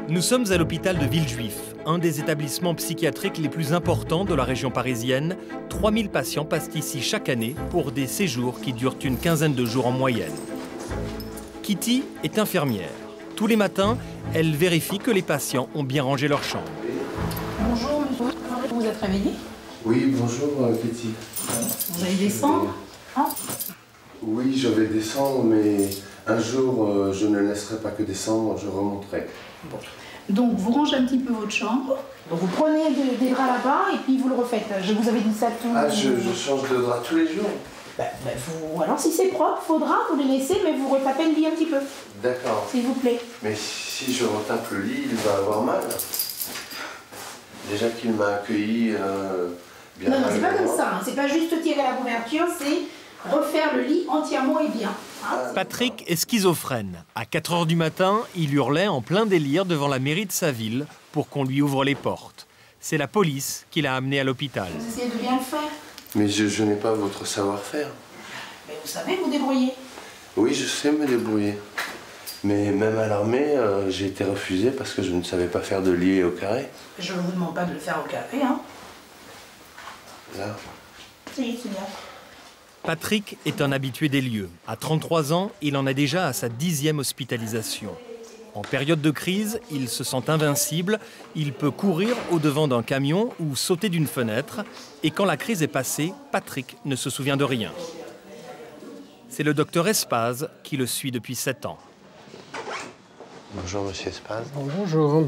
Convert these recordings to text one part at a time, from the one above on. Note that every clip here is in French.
Nous sommes à l'hôpital de Villejuif, un des établissements psychiatriques les plus importants de la région parisienne. 3000 patients passent ici chaque année pour des séjours qui durent une quinzaine de jours en moyenne. Kitty est infirmière. Tous les matins, elle vérifie que les patients ont bien rangé leur chambre. Bonjour, monsieur. Vous êtes réveillé? Oui, bonjour Kitty. Vous allez descendre? Oui, je vais descendre, mais un jour, je ne laisserai pas que descendre, je remonterai. Bon. Donc, vous rangez un petit peu votre chambre. Donc, vous prenez des draps là-bas et puis vous le refaites. Je vous avais dit ça tout. Ah, je change de drap tous les jours? Alors, si c'est propre, faudra, vous les laissez, mais vous retapez le lit un petit peu. D'accord. S'il vous plaît. Mais si je retape le lit, il va avoir mal. Déjà qu'il m'a accueilli bien. Non, c'est pas comme ça. Hein. C'est pas juste tirer la couverture, c'est refaire le lit entièrement et bien. Hein. Patrick est schizophrène. À 4 h du matin, il hurlait en plein délire devant la mairie de sa ville pour qu'on lui ouvre les portes. C'est la police qui l'a amené à l'hôpital. Vous essayez de bien le faire. Mais je n'ai pas votre savoir-faire. Mais vous savez vous débrouiller. Oui, je sais me débrouiller. Mais même à l'armée, j'ai été refusé parce que je ne savais pas faire de lit au carré. Je ne vous demande pas de le faire au carré, hein. Là. Si, c'est bien. Patrick est un habitué des lieux. À 33 ans, il en est déjà à sa 10e hospitalisation. En période de crise, il se sent invincible. Il peut courir au-devant d'un camion ou sauter d'une fenêtre. Et quand la crise est passée, Patrick ne se souvient de rien. C'est le docteur Espaz qui le suit depuis 7 ans. Bonjour, monsieur Espaz. Bonjour,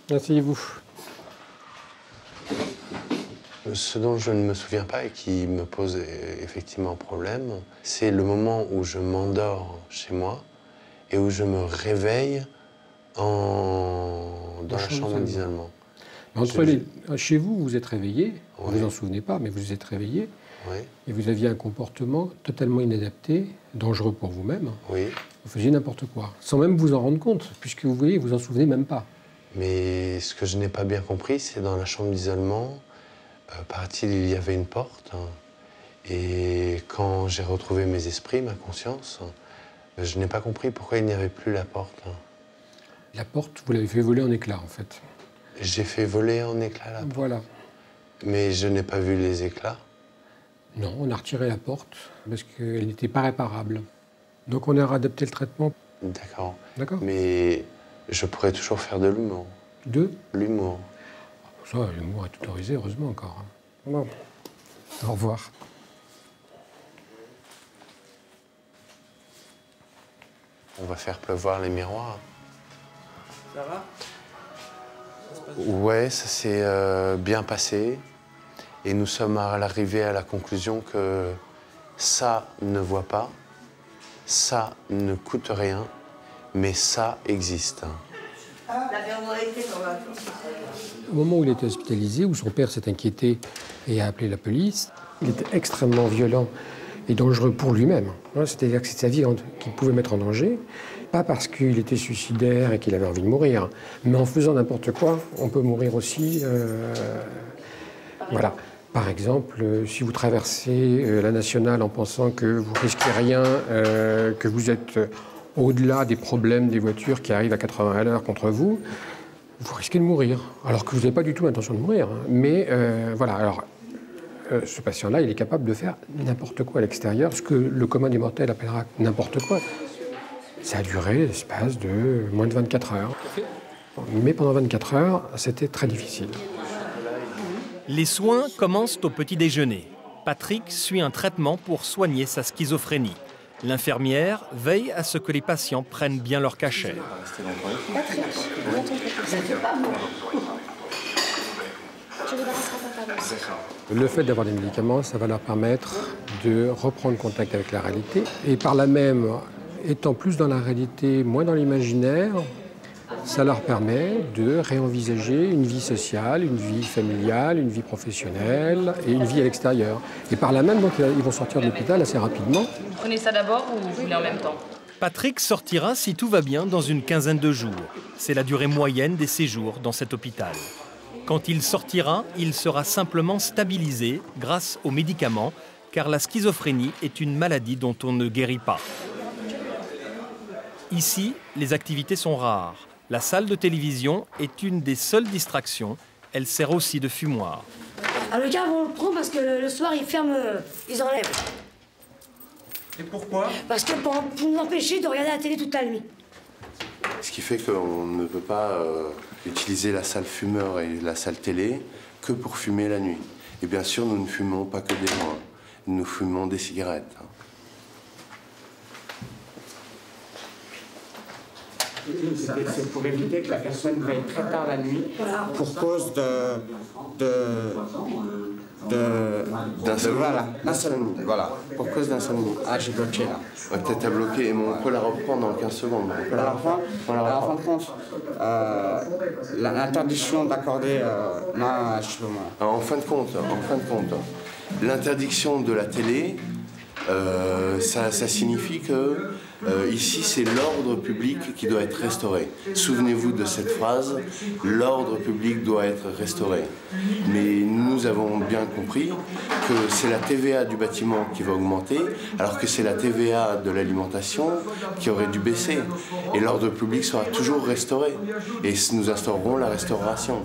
asseyez-vous. Ce dont je ne me souviens pas et qui me pose effectivement problème, c'est le moment où je m'endors chez moi et où je me réveille dans la chambre d'isolement. Chez vous, vous êtes réveillé, Oui. vous vous en souvenez pas, mais vous êtes réveillé, Oui, et vous aviez un comportement totalement inadapté, dangereux pour vous-même. oui. Vous faisiez n'importe quoi, sans même vous en rendre compte, puisque vous voyez, vous en souvenez même pas. Mais ce que je n'ai pas bien compris, c'est dans la chambre d'isolement, paraît-il, il y avait une porte. Et quand j'ai retrouvé mes esprits, ma conscience, je n'ai pas compris pourquoi il n'y avait plus la porte. La porte, vous l'avez fait voler en éclats, en fait. J'ai fait voler en éclats la porte. Voilà. Mais je n'ai pas vu les éclats. Non, on a retiré la porte, parce qu'elle n'était pas réparable. Donc on a réadapté le traitement. D'accord. D'accord. Mais je pourrais toujours faire de l'humour. De L'humour. Ça, l'humour est autorisé, heureusement encore. Bon. Au revoir. On va faire pleuvoir les miroirs. Ça va? Ouais, ça s'est bien passé. Et nous sommes à l'arrivée à la conclusion que ça ne voit pas, ça ne coûte rien, mais ça existe. Au moment où il était hospitalisé, où son père s'est inquiété et a appelé la police, il était extrêmement violent et dangereux pour lui-même. C'est-à-dire que c'est sa vie qu'il pouvait mettre en danger, pas parce qu'il était suicidaire et qu'il avait envie de mourir, mais en faisant n'importe quoi, on peut mourir aussi. Voilà. Par exemple, si vous traversez la nationale en pensant que vous risquez rien, que vous êtes au-delà des problèmes des voitures qui arrivent à 80 à l'heure contre vous, vous risquez de mourir. Alors que vous n'avez pas du tout l'intention de mourir. Hein. Mais voilà, alors ce patient-là, il est capable de faire n'importe quoi à l'extérieur, ce que le commun des mortels appellera n'importe quoi. Ça a duré l'espace de moins de 24 heures. Mais pendant 24 heures, c'était très difficile. Les soins commencent au petit déjeuner. Patrick suit un traitement pour soigner sa schizophrénie. L'infirmière veille à ce que les patients prennent bien leur cachet. Le fait d'avoir des médicaments, ça va leur permettre de reprendre contact avec la réalité. Et par là même, étant plus dans la réalité, moins dans l'imaginaire, ça leur permet de réenvisager une vie sociale, une vie familiale, une vie professionnelle et une vie à l'extérieur. Et par là même, donc, ils vont sortir de l'hôpital assez rapidement. Vous prenez ça d'abord ou vous voulez en même temps? Patrick sortira, si tout va bien, dans une quinzaine de jours. C'est la durée moyenne des séjours dans cet hôpital. Quand il sortira, il sera simplement stabilisé grâce aux médicaments, car la schizophrénie est une maladie dont on ne guérit pas. Ici, les activités sont rares. La salle de télévision est une des seules distractions. Elle sert aussi de fumoir. Alors le gars, on le prend parce que le soir, ils ferment, ils enlèvent. Et pourquoi? Parce que pour nous empêcher de regarder la télé toute la nuit. Ce qui fait qu'on ne peut pas utiliser la salle fumeur et la salle télé que pour fumer la nuit. Et bien sûr, nous ne fumons pas que des joints, nous fumons des cigarettes. C'est pour éviter que la personne veille très tard la nuit pour cause d'insomnie. Voilà, pour cause d'insomnie. Ah, j'ai bloqué là. Ouais, t'as bloqué, mais on peut la reprendre en 15 secondes. On la reprend. Alors, en fin de compte, l'interdiction d'accorder... non, je sais pas moi. En fin de compte, l'interdiction de la télé, ça signifie que ici, c'est l'ordre public qui doit être restauré. Souvenez-vous de cette phrase, l'ordre public doit être restauré. Mais nous avons bien compris que c'est la TVA du bâtiment qui va augmenter, alors que c'est la TVA de l'alimentation qui aurait dû baisser. Et l'ordre public sera toujours restauré. Et nous instaurerons la restauration.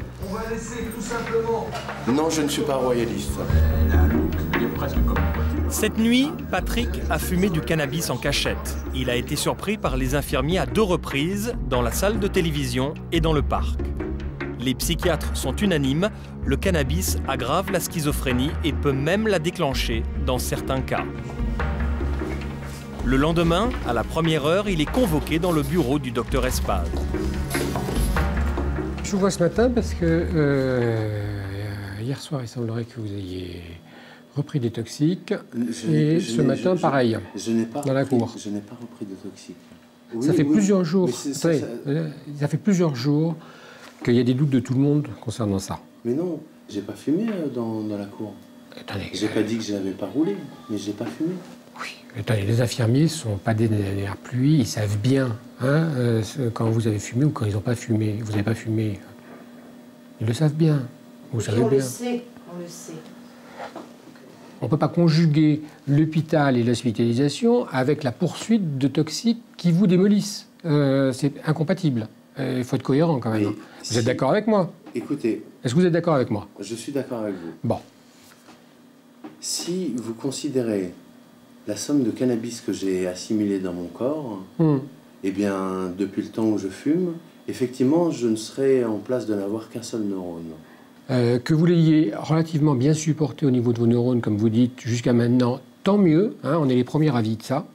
Non, je ne suis pas royaliste. Cette nuit, Patrick a fumé du cannabis en cachette. Il a été surpris par les infirmiers à 2 reprises, dans la salle de télévision et dans le parc. Les psychiatres sont unanimes, le cannabis aggrave la schizophrénie et peut même la déclencher dans certains cas. Le lendemain, à la première heure, il est convoqué dans le bureau du docteur Espaz. Je vous vois ce matin parce que hier soir, il semblerait que vous ayez repris des toxiques. Et ce matin, pareil, dans la cour. Je n'ai pas repris de toxiques. Ça fait plusieurs jours. Ça fait plusieurs jours qu'il y a des doutes de tout le monde concernant ça. Mais non, j'ai pas fumé dans la cour. Attendez. J'ai pas dit que je n'avais pas roulé, mais j'ai pas fumé. Oui, attendez, les infirmiers ne sont pas des pluie, ils savent bien quand vous avez fumé ou quand ils n'ont pas fumé. Vous n'avez pas fumé. Ils le savent bien. Vous savez bien. On le sait. On ne peut pas conjuguer l'hôpital et l'hospitalisation avec la poursuite de toxiques qui vous démolissent. C'est incompatible. Il faut être cohérent quand même. Vous êtes d'accord avec moi? Écoutez... Est-ce que vous êtes d'accord avec moi? Je suis d'accord avec vous. Bon. Si vous considérez la somme de cannabis que j'ai assimilée dans mon corps, eh bien, depuis le temps où je fume, effectivement, je ne serai en place de n'avoir qu'un seul neurone. Que vous l'ayez relativement bien supporté au niveau de vos neurones, comme vous dites, jusqu'à maintenant, tant mieux. On est les premiers ravis de ça.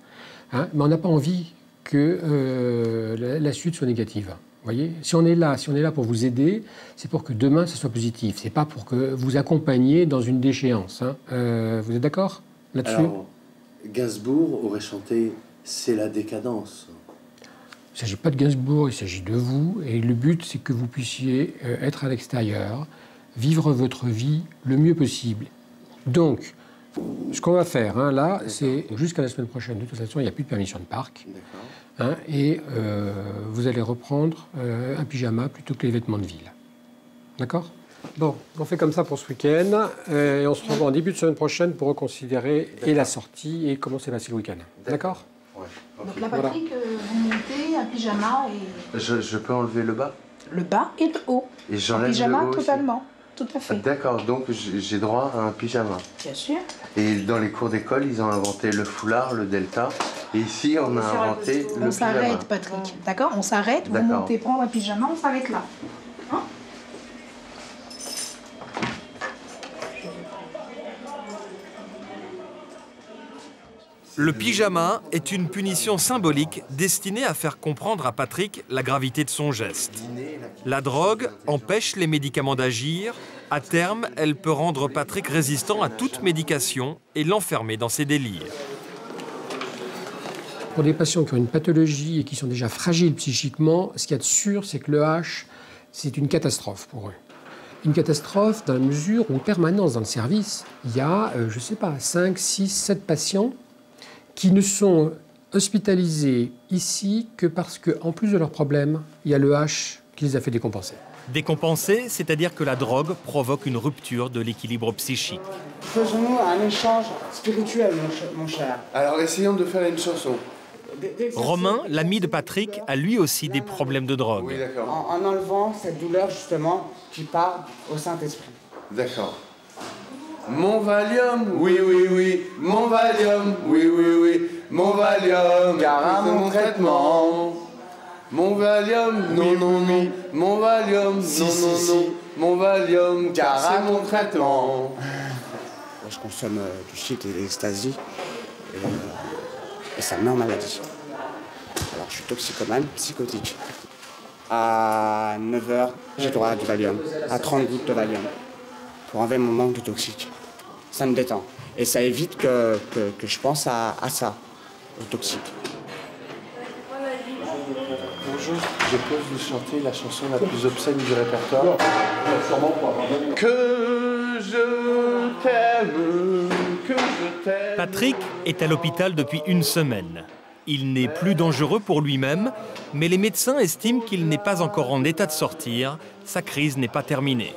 Mais on n'a pas envie que la suite soit négative. Vous voyez, si on est là pour vous aider, c'est pour que demain, ça soit positif. C'est pas pour que vous accompagniez dans une déchéance. Vous êtes d'accord là-dessus? Alors, Gainsbourg aurait chanté « C'est la décadence ». Il ne s'agit pas de Gainsbourg, il s'agit de vous. Et le but, c'est que vous puissiez être à l'extérieur, vivre votre vie le mieux possible. Donc, ce qu'on va faire, là, c'est jusqu'à la semaine prochaine. De toute façon, il n'y a plus de permission de parc. Et vous allez reprendre un pyjama plutôt que les vêtements de ville. D'accord? Bon, on fait comme ça pour ce week-end. Et on se revoit en début de semaine prochaine pour reconsidérer et la sortie et comment s'est passé le week-end. D'accord? Ouais. Donc là, Patrick, vous montez un pyjama et... Je peux enlever le bas? Le bas et le haut. Et j'enlève le pyjama haut aussi. Totalement. Tout à fait. D'accord, donc j'ai droit à un pyjama. Bien sûr. Et dans les cours d'école, ils ont inventé le foulard, le delta. Et ici, on a inventé le pyjama. On s'arrête, Patrick. D'accord? On s'arrête, vous montez prendre un pyjama, on s'arrête là. Le pyjama est une punition symbolique destinée à faire comprendre à Patrick la gravité de son geste. La drogue empêche les médicaments d'agir. À terme, elle peut rendre Patrick résistant à toute médication et l'enfermer dans ses délires. Pour des patients qui ont une pathologie et qui sont déjà fragiles psychiquement, ce qu'il y a de sûr, c'est que le H, c'est une catastrophe pour eux. Une catastrophe dans la mesure où, en permanence dans le service, il y a, je ne sais pas, 5, 6, 7 patients qui ne sont hospitalisés ici que parce qu'en plus de leurs problèmes, il y a le H qui les a fait décompenser. Décompenser, c'est-à-dire que la drogue provoque une rupture de l'équilibre psychique. Faisons-nous un échange spirituel, mon cher. Alors, essayons de faire une chanson. Romain, l'ami de Patrick, a lui aussi des problèmes de drogue. Oui, d'accord. En enlevant cette douleur, justement, qui part au Saint-Esprit. D'accord. Mon Valium, oui, oui, oui. Mon Valium, oui, oui, oui. Mon Valium, car à mon traitement. Mon Valium, non, non, non. Mon Valium, non, non, non. Mon Valium, car à mon traitement. Je consomme du shit et de l'ecstasy. Et ça me met en maladie. Alors, je suis toxicomane, psychotique. À 9h, j'ai droit à du Valium, à 30 gouttes de Valium, pour enlever mon manque de toxique. Ça me détend. Et ça évite que je pense à ça, au toxique. Bonjour, je peux vous chanter la chanson la plus obscène du répertoire. Que je t'aime, que je t'aime. Patrick est à l'hôpital depuis une semaine. Il n'est plus dangereux pour lui-même, mais les médecins estiment qu'il n'est pas encore en état de sortir. Sa crise n'est pas terminée.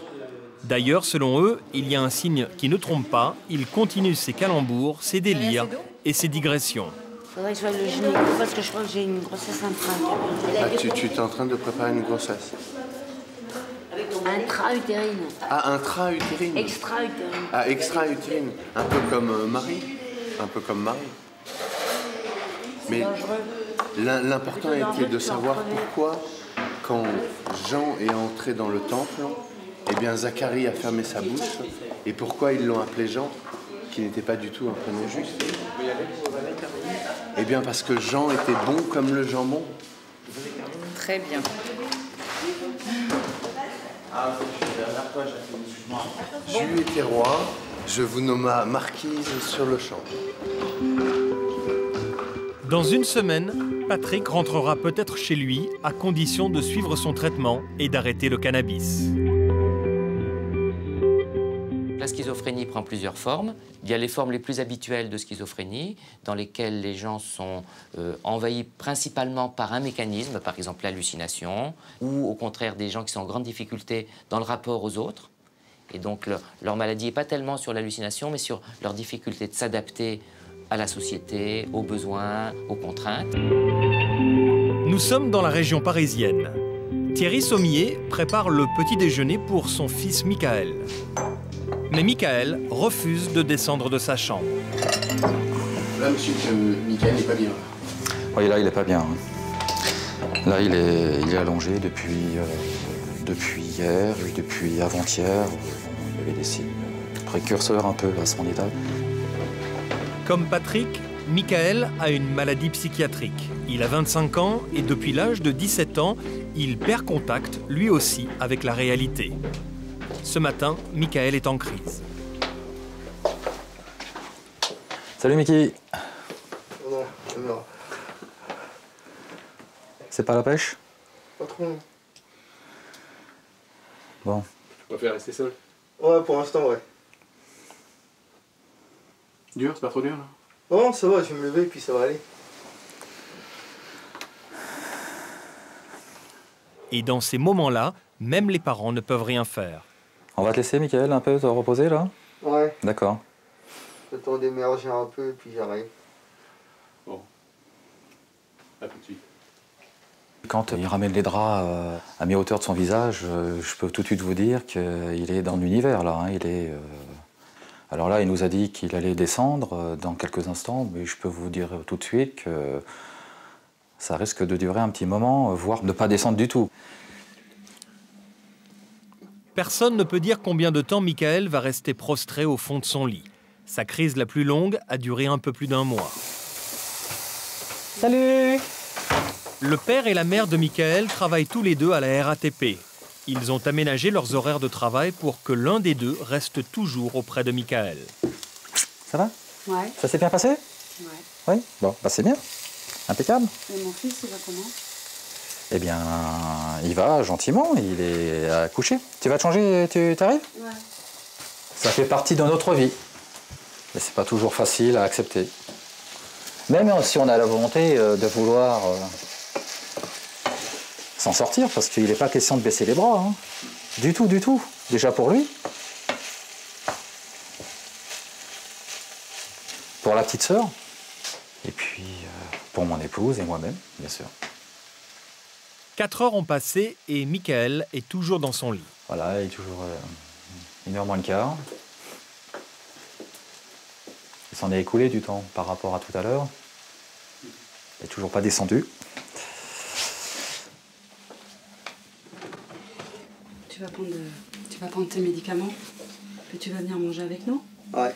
D'ailleurs, selon eux, il y a un signe qui ne trompe pas. Il continue ses calembours, ses délires et ses digressions. Faudrait que je sois le gynéco parce que je crois que j'ai une grossesse intra-utérine. Ah, tu es en train de préparer une grossesse. Intra-utérine. Ah, intra-utérine. Extra-utérine. Ah, extra-utérine. Un peu comme Marie. Un peu comme Marie. Mais l'important était de savoir pourquoi, quand Jean est entré dans le temple, eh bien Zacharie a fermé sa bouche, et pourquoi ils l'ont appelé Jean, qui n'était pas du tout un prénom juste. Eh bien parce que Jean était bon comme le jambon. Très bien. J'eus été roi, je vous nomma marquise sur le champ. Dans une semaine, Patrick rentrera peut-être chez lui à condition de suivre son traitement et d'arrêter le cannabis. La schizophrénie prend plusieurs formes. Il y a les formes les plus habituelles de schizophrénie, dans lesquelles les gens sont envahis principalement par un mécanisme, par exemple l'hallucination, ou au contraire des gens qui sont en grande difficulté dans le rapport aux autres. Et donc leur maladie n'est pas tellement sur l'hallucination, mais sur leur difficulté de s'adapter à la société, aux besoins, aux contraintes. Nous sommes dans la région parisienne. Thierry Sommier prépare le petit déjeuner pour son fils Michael. Mais Michael refuse de descendre de sa chambre. Là, monsieur, Michael n'est pas bien. Oui, là, il n'est pas bien. Là, il est allongé depuis hier, depuis avant-hier. Il y avait des signes précurseurs un peu à son état. Comme Patrick, Michael a une maladie psychiatrique. Il a 25 ans et depuis l'âge de 17 ans, il perd contact, lui aussi, avec la réalité. Ce matin, Michael est en crise. Salut Mickey. Non. C'est pas la pêche? Pas trop. Bon. Tu préfères rester seul? Ouais, pour l'instant, ouais. Dur, c'est pas trop dur, là? Non, ça va, je vais me lever et puis ça va aller. Et dans ces moments-là, même les parents ne peuvent rien faire. On va te laisser, Michael, un peu te reposer, là? Ouais. D'accord. Le temps d'émerger un peu et puis j'arrive. Bon. À tout de suite. Quand il ramène les draps à mi-hauteur de son visage, je peux tout de suite vous dire qu'il est dans l'univers, là. Hein. Alors là, il nous a dit qu'il allait descendre dans quelques instants, mais je peux vous dire tout de suite que ça risque de durer un petit moment, voire ne pas descendre du tout. Personne ne peut dire combien de temps Michael va rester prostré au fond de son lit. Sa crise la plus longue a duré un peu plus d'1 mois. Salut! Le père et la mère de Michael travaillent tous les deux à la RATP. Ils ont aménagé leurs horaires de travail pour que l'un des deux reste toujours auprès de Michael. Ça va? Ouais. Ça s'est bien passé? Ouais. Oui? Bon, bah c'est bien. Impeccable. Et mon fils, il va comment? Eh bien, il va gentiment, il est à coucher. Tu vas te changer, tu t'arrives? Ouais. Ça fait partie de notre vie. Et c'est pas toujours facile à accepter. Même si on a la volonté de vouloir s'en sortir, parce qu'il n'est pas question de baisser les bras. Hein. Du tout, du tout. Déjà pour lui. Pour la petite sœur. Et puis Pour mon épouse et moi-même, bien sûr. 4 heures ont passé et Michael est toujours dans son lit. Voilà, il est toujours 1h moins le quart. Il s'en est écoulé du temps par rapport à tout à l'heure. Il n'est toujours pas descendu. Tu vas prendre tes médicaments, puis tu vas venir manger avec nous? Ouais.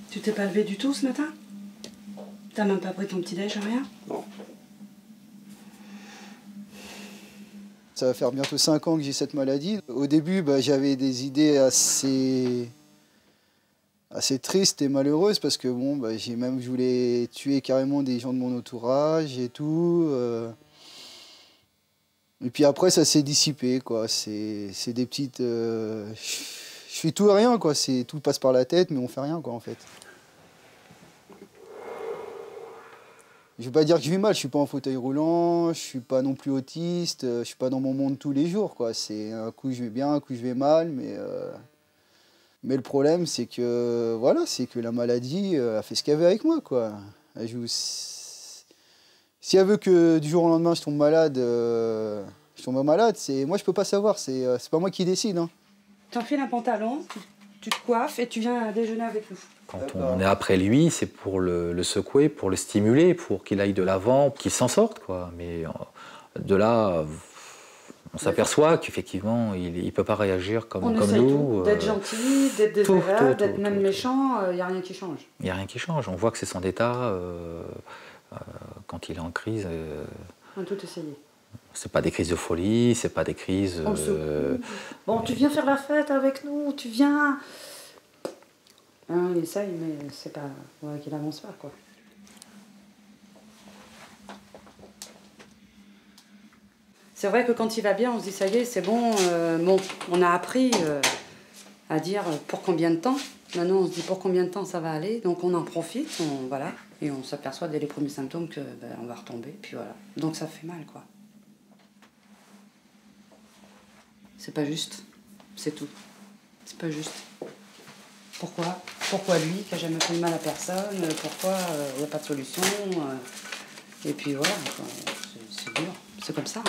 Tu t'es pas levé du tout ce matin? T'as même pas pris ton petit-déj, rien? Non. Ça va faire bientôt 5 ans que j'ai cette maladie. Au début, j'avais des idées assez tristes et malheureuses parce que je voulais tuer carrément des gens de mon entourage et tout. Et puis après, ça s'est dissipé, quoi. C'est des petites... Je fais tout et rien, quoi. Tout passe par la tête, mais on fait rien, quoi, en fait. Je veux pas dire que je vis mal, je suis pas en fauteuil roulant, je suis pas non plus autiste, je suis pas dans mon monde tous les jours, quoi. C'est un coup je vais bien, un coup je vais mal, mais le problème c'est que la maladie a fait ce qu'elle veut avec moi, quoi. Si elle veut que du jour au lendemain je tombe malade, moi je peux pas savoir, c'est pas moi qui décide. Hein. T'enfiles un pantalon, tu te coiffes et tu viens déjeuner avec nous. Quand on est après lui, c'est pour le secouer, pour le stimuler, pour qu'il aille de l'avant, qu'il s'en sorte, quoi. Mais de là, on s'aperçoit qu'effectivement, il ne peut pas réagir comme nous. D'être gentil, d'être désagréable, d'être même méchant, il n'y a rien qui change. Il n'y a rien qui change. On voit que c'est son état quand il est en crise. On a tout essayé. C'est pas des crises de folie, c'est pas des crises... Bon, tu viens faire la fête avec nous, tu viens... il essaye, mais c'est pas... Ouais, qu'il avance pas, quoi. C'est vrai que quand il va bien, on se dit, ça y est, c'est bon. On a appris à dire pour combien de temps. Maintenant, on se dit pour combien de temps ça va aller. Donc on en profite, voilà. Et on s'aperçoit dès les premiers symptômes que on va retomber, puis voilà. Donc ça fait mal, quoi. C'est pas juste, c'est tout. C'est pas juste. Pourquoi? Pourquoi lui, qui a jamais fait mal à personne? Pourquoi il n'y a pas de solution? Et puis voilà, c'est dur. C'est comme ça.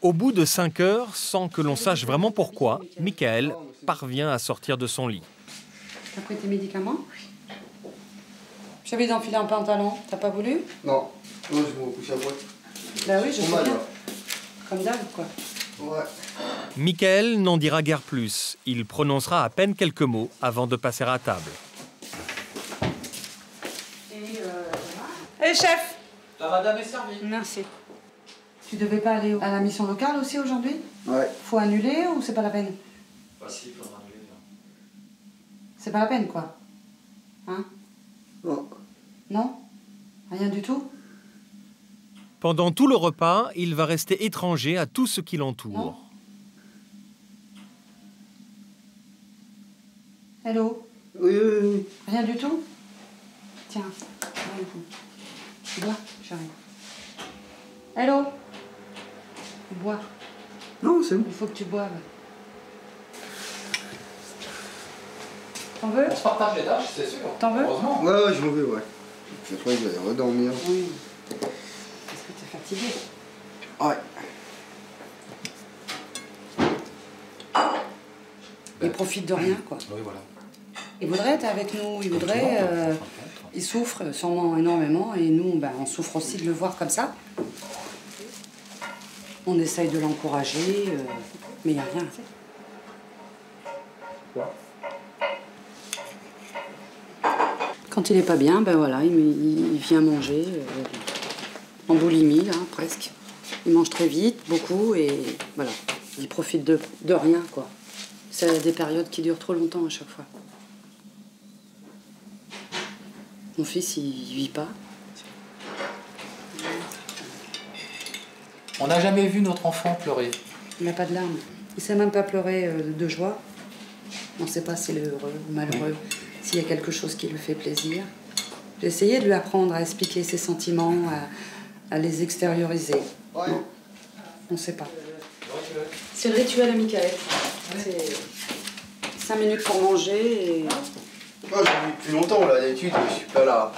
Au bout de 5 heures, sans que l'on sache vraiment pourquoi, Michael parvient à sortir de son lit. T'as pris tes médicaments? J'avais d'enfiler un pantalon. T'as pas voulu? Non. Non, je vais me coucher à droite. Bah oui, je sais bien. Comme d'hab, quoi. Ouais. Michael n'en dira guère plus. Il prononcera à peine quelques mots avant de passer à table. Hé, chef! La madame est servie. Merci. Tu devais pas aller à la mission locale aussi aujourd'hui? Ouais. Faut annuler ou c'est pas la peine? Bah si, il faudra annuler. C'est pas la peine, quoi. Hein? Non. Non? Rien du tout? Pendant tout le repas, il va rester étranger à tout ce qui l'entoure. Non. Hello? Oui, oui, oui. Rien du tout? Tiens, rien du tout. Tu bois? J'arrive. Hello? Bois. Non, c'est bon. Il faut que tu boives. T'en veux? On se partage les tâches, c'est sûr. T'en veux? Heureusement. Ouais, je m'en vais, ouais. Je crois que je vais redormir. Oui. Est-ce que t'es fatigué? Ouais. Il profite de rien, quoi. Oui, voilà. Il voudrait être avec nous, il voudrait... il souffre sûrement énormément et nous, on souffre aussi de le voir comme ça. On essaye de l'encourager, mais il n'y a rien. Quand il n'est pas bien, voilà, il vient manger en boulimie, là, presque. Il mange très vite, beaucoup, et voilà. Il profite de rien, quoi. C'est des périodes qui durent trop longtemps à chaque fois. Mon fils, il vit pas. On n'a jamais vu notre enfant pleurer. Il n'a pas de larmes. Il ne sait même pas pleurer de joie. On ne sait pas s'il est heureux ou malheureux, s'il y a quelque chose qui lui fait plaisir. J'ai essayé de lui apprendre à expliquer ses sentiments, à les extérioriser. Ouais. Non, on ne sait pas. C'est le rituel à Michael. C'est 5 minutes pour manger et Moi, j'ai envie depuis longtemps, là, d'habitude, je suis pas là.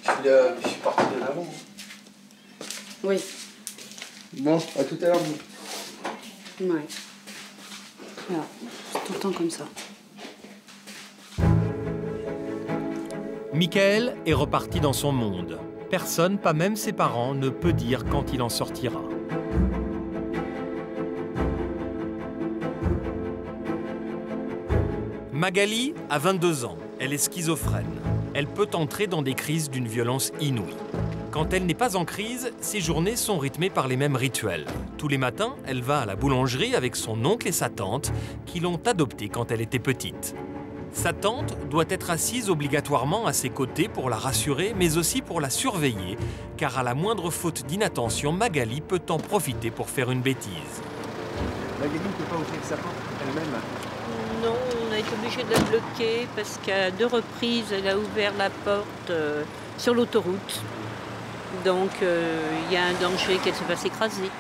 Je suis parti de l'avant. Oui. Bon, à tout à l'heure. Ouais. Voilà, c'est tout le temps comme ça. Michael est reparti dans son monde. Personne, pas même ses parents, ne peut dire quand il en sortira. Magali a 22 ans. Elle est schizophrène. Elle peut entrer dans des crises d'une violence inouïe. Quand elle n'est pas en crise, ses journées sont rythmées par les mêmes rituels. Tous les matins, elle va à la boulangerie avec son oncle et sa tante, qui l'ont adoptée quand elle était petite. Sa tante doit être assise obligatoirement à ses côtés pour la rassurer, mais aussi pour la surveiller, car à la moindre faute d'inattention, Magali peut en profiter pour faire une bêtise. Magali ne peut pas ouvrir sa porte elle-même? Non, on a été obligé de la bloquer parce qu'à 2 reprises, elle a ouvert la porte sur l'autoroute. Donc, il y a un danger qu'elle se fasse écraser.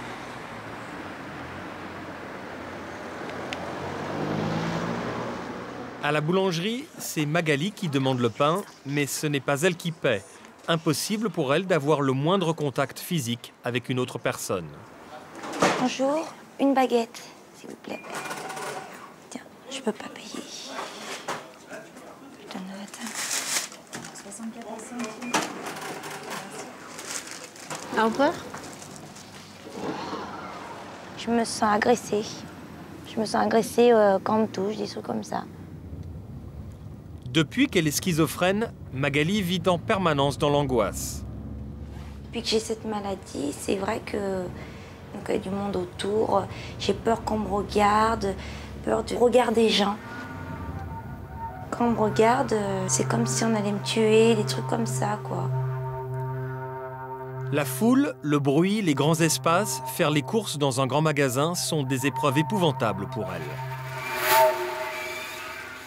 À la boulangerie, c'est Magali qui demande le pain, mais ce n'est pas elle qui paie. Impossible pour elle d'avoir le moindre contact physique avec une autre personne. Bonjour, une baguette, s'il vous plaît. Tiens, je peux pas payer. Je donne le matin. 64 centimes. Au revoir. Je me sens agressée. Je me sens agressée quand on me touche, des trucs comme ça. Depuis qu'elle est schizophrène, Magali vit en permanence dans l'angoisse. Depuis que j'ai cette maladie, c'est vrai que donc, il y a du monde autour. J'ai peur qu'on me regarde, peur du regard des gens. Quand on me regarde, c'est comme si on allait me tuer, des trucs comme ça, quoi. La foule, le bruit, les grands espaces, faire les courses dans un grand magasin sont des épreuves épouvantables pour elle.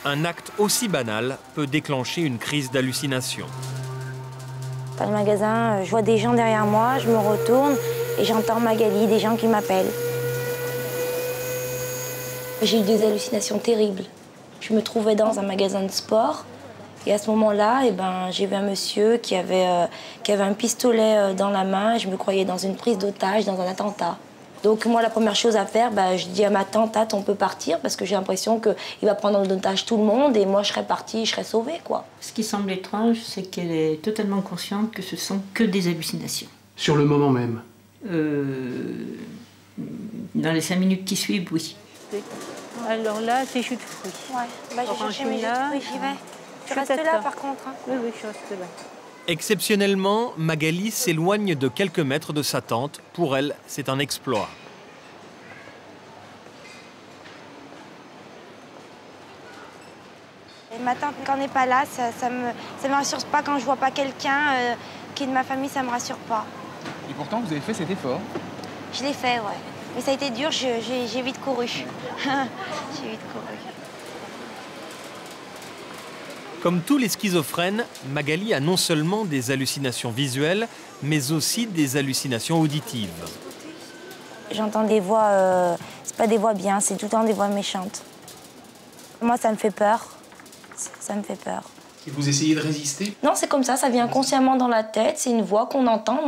Un acte aussi banal peut déclencher une crise d'hallucination. Dans le magasin, je vois des gens derrière moi, je me retourne et j'entends Magali, des gens qui m'appellent. J'ai eu des hallucinations terribles. Je me trouvais dans un magasin de sport et à ce moment-là, j'ai vu un monsieur qui avait un pistolet dans la main et je me croyais dans une prise d'otage, dans un attentat. Donc moi, la première chose à faire, je dis à ma tante, on peut partir parce que j'ai l'impression qu'il va prendre en otage tout le monde et moi, je serais partie, je serais sauvée, quoi. Ce qui semble étrange, c'est qu'elle est totalement consciente que ce sont que des hallucinations. Sur le moment même? Dans les 5 minutes qui suivent, oui. Alors là, c'est jus de fruits. Ouais, je vais chercher mes jus de fruits, j'y vais. Tu restes là, par contre, hein? Oui, je reste là. Exceptionnellement, Magali s'éloigne de quelques mètres de sa tante. Pour elle, c'est un exploit. Et ma tante, quand on n'est pas là, ça me rassure pas quand je vois pas quelqu'un qui est de ma famille, ça me rassure pas. Et pourtant, vous avez fait cet effort? Je l'ai fait, ouais. Mais ça a été dur, j'ai vite couru. J'ai vite couru. Comme tous les schizophrènes, Magali a non seulement des hallucinations visuelles, mais aussi des hallucinations auditives. J'entends des voix, c'est pas des voix bien, c'est tout le temps des voix méchantes. Moi, ça me fait peur. Ça me fait peur. Et vous essayez de résister? Non, c'est comme ça vient consciemment dans la tête, c'est une voix qu'on entend,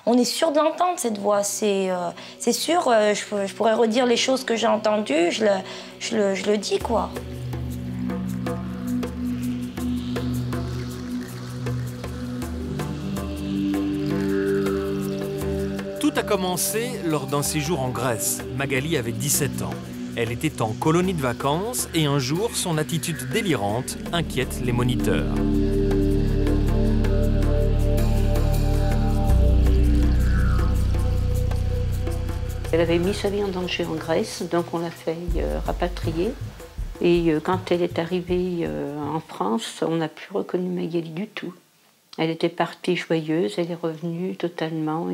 on est sûr de l'entendre, cette voix. C'est sûr, je pourrais redire les choses que j'ai entendues, je le dis, quoi. Tout a commencé lors d'un séjour en Grèce. Magali avait 17 ans. Elle était en colonie de vacances et un jour, son attitude délirante inquiète les moniteurs. Elle avait mis sa vie en danger en Grèce, donc on l'a fait rapatrier. Et quand elle est arrivée en France, on n'a plus reconnu Magali du tout. Elle était partie joyeuse, elle est revenue totalement,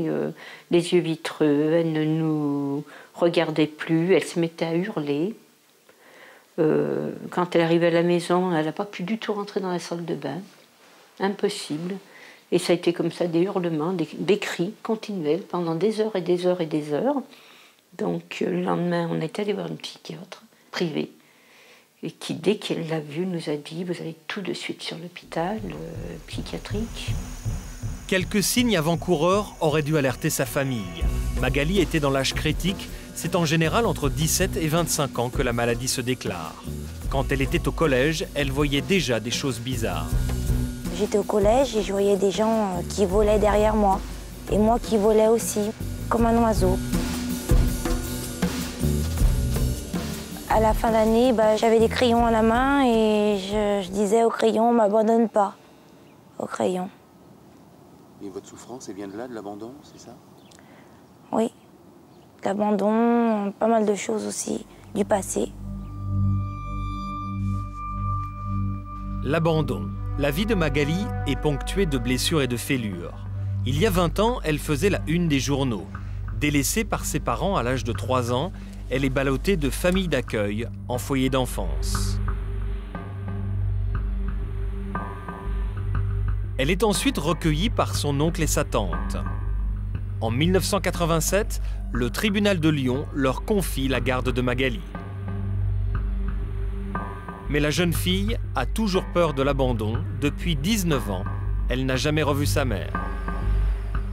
les yeux vitreux, elle ne nous regardait plus, elle se mettait à hurler. Quand elle arrivait à la maison, elle n'a pas pu du tout rentrer dans la salle de bain. Impossible. Et ça a été comme ça, des hurlements, des cris continuels pendant des heures et des heures et des heures. Donc le lendemain, on est allé voir une psychiatre privée. et qui, dès qu'elle l'a vu, nous a dit « Vous allez tout de suite sur l'hôpital psychiatrique ». Quelques signes avant-coureurs auraient dû alerter sa famille. Magali était dans l'âge critique. C'est en général entre 17 et 25 ans que la maladie se déclare. Quand elle était au collège, elle voyait déjà des choses bizarres. J'étais au collège et je voyais des gens qui volaient derrière moi. Et moi qui volais aussi, comme un oiseau. À la fin d'année, j'avais des crayons à la main et je disais au crayon, m'abandonne pas. Au crayon. Et votre souffrance, elle vient de là, de l'abandon, c'est ça? Oui. L'abandon, pas mal de choses aussi, du passé. L'abandon. La vie de Magali est ponctuée de blessures et de fêlures. Il y a 20 ans, elle faisait la une des journaux. Délaissée par ses parents à l'âge de 3 ans, elle est ballottée de famille d'accueil en foyer d'enfance. Elle est ensuite recueillie par son oncle et sa tante. En 1987, le tribunal de Lyon leur confie la garde de Magali. Mais la jeune fille a toujours peur de l'abandon. Depuis 19 ans, elle n'a jamais revu sa mère.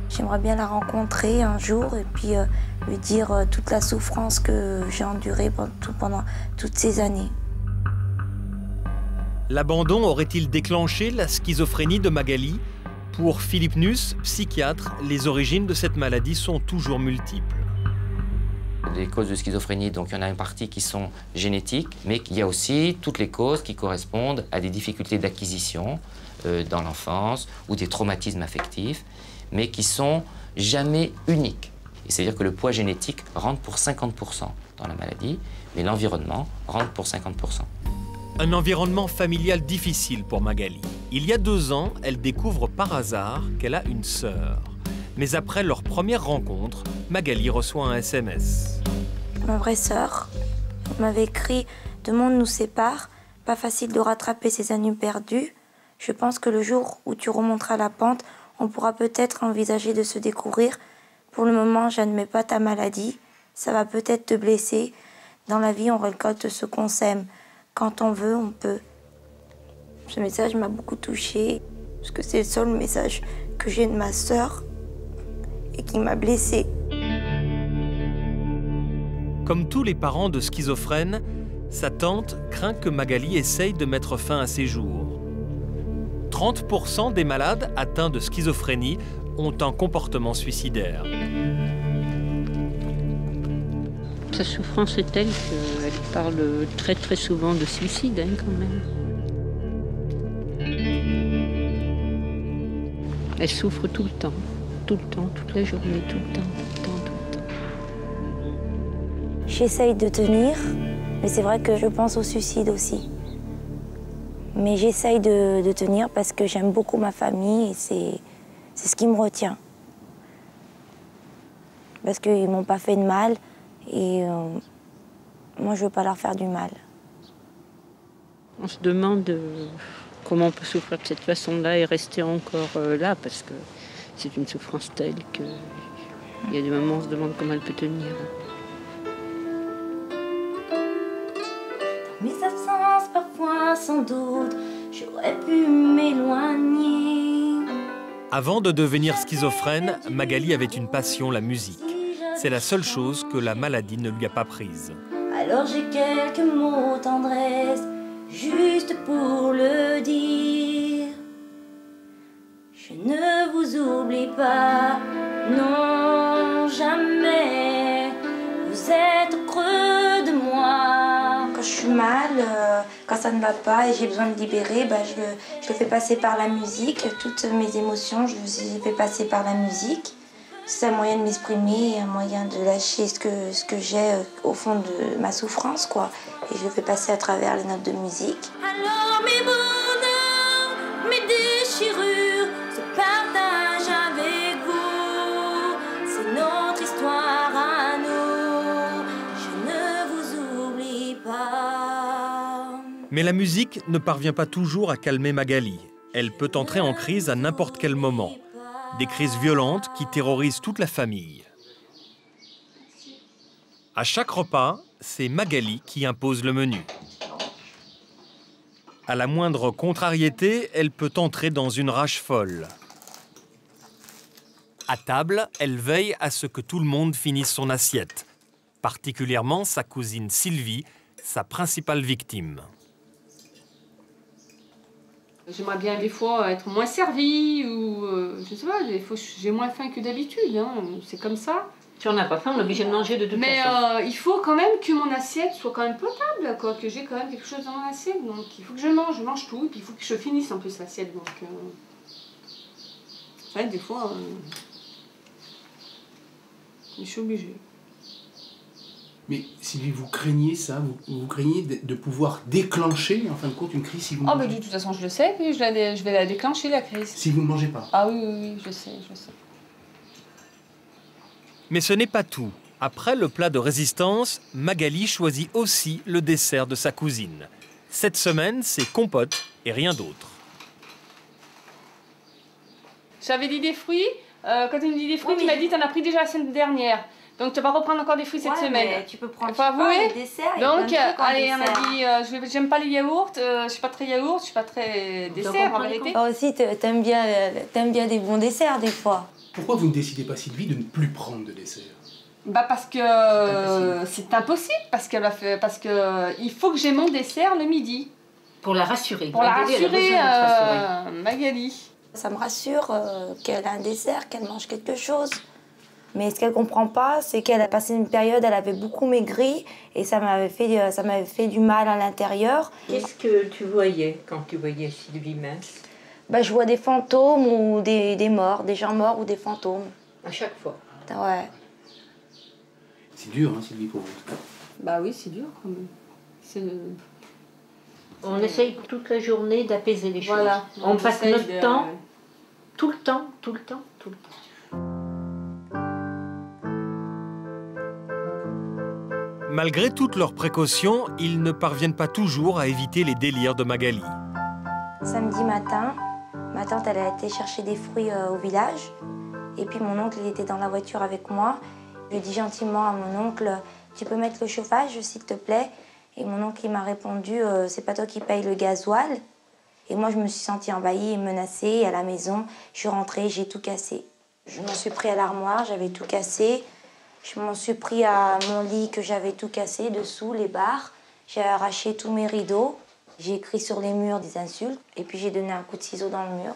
J'aimerais bien la rencontrer un jour et puis lui dire toute la souffrance que j'ai endurée pendant toutes ces années. L'abandon aurait-il déclenché la schizophrénie de Magali? Pour Philippe Nuss, psychiatre, les origines de cette maladie sont toujours multiples. Les causes de schizophrénie, donc il y en a une partie qui sont génétiques, mais il y a aussi toutes les causes qui correspondent à des difficultés d'acquisition dans l'enfance ou des traumatismes affectifs, mais qui sont jamais uniques. C'est-à-dire que le poids génétique rentre pour 50% dans la maladie, mais l'environnement rentre pour 50%. Un environnement familial difficile pour Magali. Il y a 2 ans, elle découvre par hasard qu'elle a une sœur. Mais après leur première rencontre, Magali reçoit un SMS. Ma vraie sœur m'avait écrit « Deux mondes nous séparent, pas facile de rattraper ces années perdues. Je pense que le jour où tu remonteras la pente, on pourra peut-être envisager de se découvrir. Pour le moment, j'admets pas ta maladie. Ça va peut-être te blesser. Dans la vie, on récolte ce qu'on sème. Quand on veut, on peut. » Ce message m'a beaucoup touchée, parce que c'est le seul message que j'ai de ma sœur et qui m'a blessée. Comme tous les parents de schizophrènes, sa tante craint que Magali essaye de mettre fin à ses jours. 30% des malades atteints de schizophrénie ont un comportement suicidaire. Sa souffrance est telle qu'elle parle très très souvent de suicide, hein, quand même. Elle souffre tout le temps, toute la journée, tout le temps. J'essaye de tenir, mais c'est vrai que je pense au suicide aussi. Mais j'essaye de tenir parce que j'aime beaucoup ma famille et c'est ce qui me retient. Parce qu'ils ne m'ont pas fait de mal et moi je ne veux pas leur faire du mal. On se demande comment on peut souffrir de cette façon-là et rester encore là, parce que c'est une souffrance telle qu'il y a des moments où on se demande comment elle peut tenir. Mes absences, parfois sans doute, j'aurais pu m'éloigner. Avant de devenir schizophrène, Magali avait une passion, la musique. C'est la seule chose que la maladie ne lui a pas prise. Alors j'ai quelques mots tendresse, juste pour le dire. Je ne vous oublie pas, non, jamais. Vous êtes au creux de moi. Quand je suis mal, quand ça ne va pas et j'ai besoin de libérer, je le fais passer par la musique. Toutes mes émotions, je les fais passer par la musique. C'est un moyen de m'exprimer, un moyen de lâcher ce que j'ai au fond de ma souffrance, quoi. Et je le fais passer à travers les notes de musique. Alors mes bonheurs, mes déchirures se partagent avec vous. C'est notre histoire à nous. Je ne vous oublie pas. Mais la musique ne parvient pas toujours à calmer Magali. Elle peut entrer en crise à n'importe quel moment. Des crises violentes qui terrorisent toute la famille. À chaque repas, c'est Magali qui impose le menu. À la moindre contrariété, elle peut entrer dans une rage folle. À table, elle veille à ce que tout le monde finisse son assiette. Particulièrement sa cousine Sylvie, sa principale victime. J'aimerais bien des fois être moins servie ou je sais pas, des fois j'ai moins faim que d'habitude, hein. C'est comme ça. Si on n'a pas faim, on est obligé de manger de toute façon. Mais il faut quand même que mon assiette soit quand même potable, quoi, que j'ai quand même quelque chose dans mon assiette. Donc il faut que je mange tout, et puis il faut que je finisse en plus l'assiette. Donc ouais, des fois, je suis obligée. Mais Sylvie, vous craignez ça, vous craignez de pouvoir déclencher, en fin de compte, une crise si vous Ah, mangez. mais de toute façon, je le sais, puis je vais la déclencher, la crise. Si vous ne mangez pas. Ah oui, je sais. Mais ce n'est pas tout. Après le plat de résistance, Magali choisit aussi le dessert de sa cousine. Cette semaine, c'est compote et rien d'autre. J'avais dit des fruits. Quand tu me dis des fruits, tu m'as dit que tu en as pris déjà la semaine dernière. Donc tu vas reprendre encore des fruits cette semaine. Mais tu peux prendre faut avouer. des desserts. Donc allez, on a dit, j'aime pas les yaourts, je suis pas très yaourt, je suis pas très dessert en vérité. Toi aussi, t'aimes bien des bons desserts des fois. Pourquoi vous ne décidez pas, Sylvie, de ne plus prendre de dessert? Bah parce que c'est impossible, parce que il faut que j'ai mon dessert le midi. Pour la rassurer. Pour Magali, la rassurer, Magali. Ça me rassure qu'elle a un dessert, qu'elle mange quelque chose. Mais ce qu'elle comprend pas, c'est qu'elle a passé une période, elle avait beaucoup maigri et ça m'avait fait du mal à l'intérieur. Qu'est-ce que tu voyais quand tu voyais Sylvie mince? Bah, je vois des fantômes ou des morts, des gens morts ou des fantômes. À chaque fois? Ouais. C'est dur, hein, Sylvie, pour vous. Bah oui, c'est dur quand même. On essaye toute la journée d'apaiser les choses. Voilà. On passe notre temps, tout le temps. Malgré toutes leurs précautions, ils ne parviennent pas toujours à éviter les délires de Magali. Samedi matin, ma tante elle a été chercher des fruits au village. Et puis mon oncle il était dans la voiture avec moi. Je dis gentiment à mon oncle, tu peux mettre le chauffage s'il te plaît? Et mon oncle il m'a répondu, c'est pas toi qui paye le gasoil. Et moi je me suis sentie envahie et menacée. À la maison, je suis rentrée, j'ai tout cassé. Je m'en suis pris à l'armoire, j'avais tout cassé. Je m'en suis pris à mon lit que j'avais tout cassé, dessous, les barres. J'ai arraché tous mes rideaux. J'ai écrit sur les murs des insultes. Et puis j'ai donné un coup de ciseau dans le mur.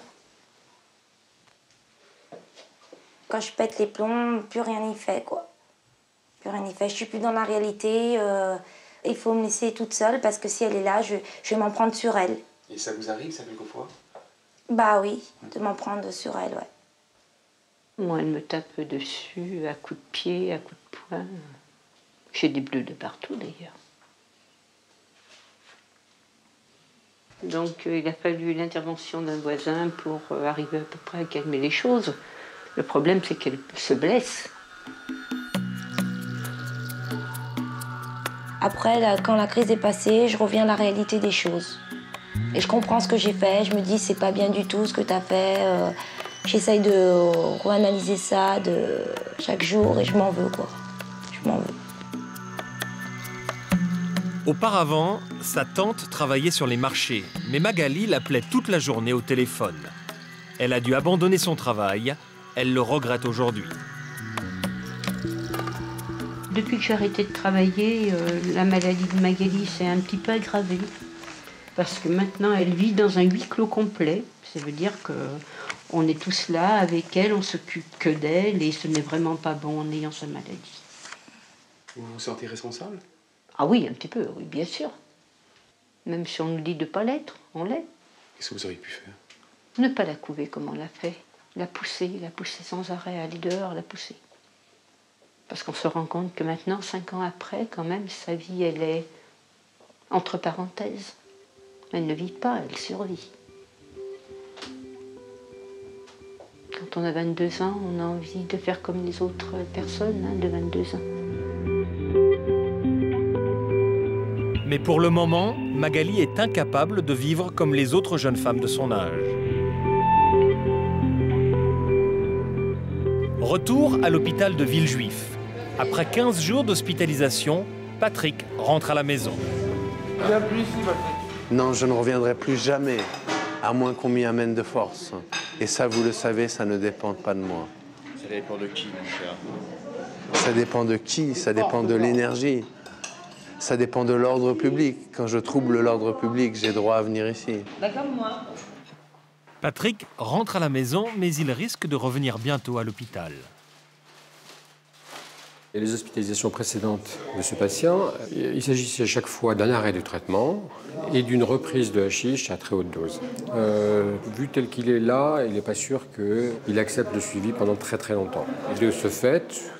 Quand je pète les plombs, plus rien n'y fait, quoi. Plus rien n'y fait. Je suis plus dans la réalité. Il faut me laisser toute seule parce que si elle est là, je vais m'en prendre sur elle. Et ça vous arrive, ça, quelquefois? Bah oui, de m'en prendre sur elle, ouais. Moi, elle me tape dessus, à coups de pied, à coups de poing. J'ai des bleus de partout, d'ailleurs. Donc, il a fallu l'intervention d'un voisin pour arriver à peu près à calmer les choses. Le problème, c'est qu'elle se blesse. Après, là, quand la crise est passée, je reviens à la réalité des choses. Et je comprends ce que j'ai fait. Je me dis, c'est pas bien du tout ce que tu as fait. J'essaye de réanalyser ça chaque jour et je m'en veux, quoi. Je m'en veux. Auparavant, sa tante travaillait sur les marchés, mais Magali l'appelait toute la journée au téléphone. Elle a dû abandonner son travail. Elle le regrette aujourd'hui. Depuis que j'ai arrêté de travailler, la maladie de Magali s'est un petit peu aggravée. Parce que maintenant, elle vit dans un huis clos complet. Ça veut dire qu'on est tous là avec elle, on s'occupe que d'elle et ce n'est vraiment pas bon en ayant sa maladie. Vous vous sentez responsable? Ah oui, un petit peu, oui, bien sûr. Même si on nous dit de ne pas l'être, on l'est. Qu'est-ce que vous auriez pu faire? Ne pas la couver comme on l'a fait. La pousser sans arrêt, aller dehors, la pousser. Parce qu'on se rend compte que maintenant, 5 ans après, quand même, sa vie, elle est entre parenthèses. Elle ne vit pas, elle survit. Quand on a 22 ans, on a envie de faire comme les autres personnes de 22 ans. Mais pour le moment, Magali est incapable de vivre comme les autres jeunes femmes de son âge. Retour à l'hôpital de Villejuif. Après 15 jours d'hospitalisation, Patrick rentre à la maison. Viens plus ici, Patrick. Non, je ne reviendrai plus jamais, à moins qu'on m'y amène de force. Et ça, vous le savez, ça ne dépend pas de moi. Ça dépend de qui, mon cher? Ça dépend de qui? Ça dépend de l'énergie. Ça dépend de l'ordre public. Quand je trouble l'ordre public, j'ai droit à venir ici. Bah comme moi. Patrick rentre à la maison, mais il risque de revenir bientôt à l'hôpital. Et les hospitalisations précédentes de ce patient, il s'agissait à chaque fois d'un arrêt de traitement et d'une reprise de hashish à très haute dose. Vu tel qu'il est là, il n'est pas sûr qu'il accepte le suivi pendant très très longtemps. Et de ce fait,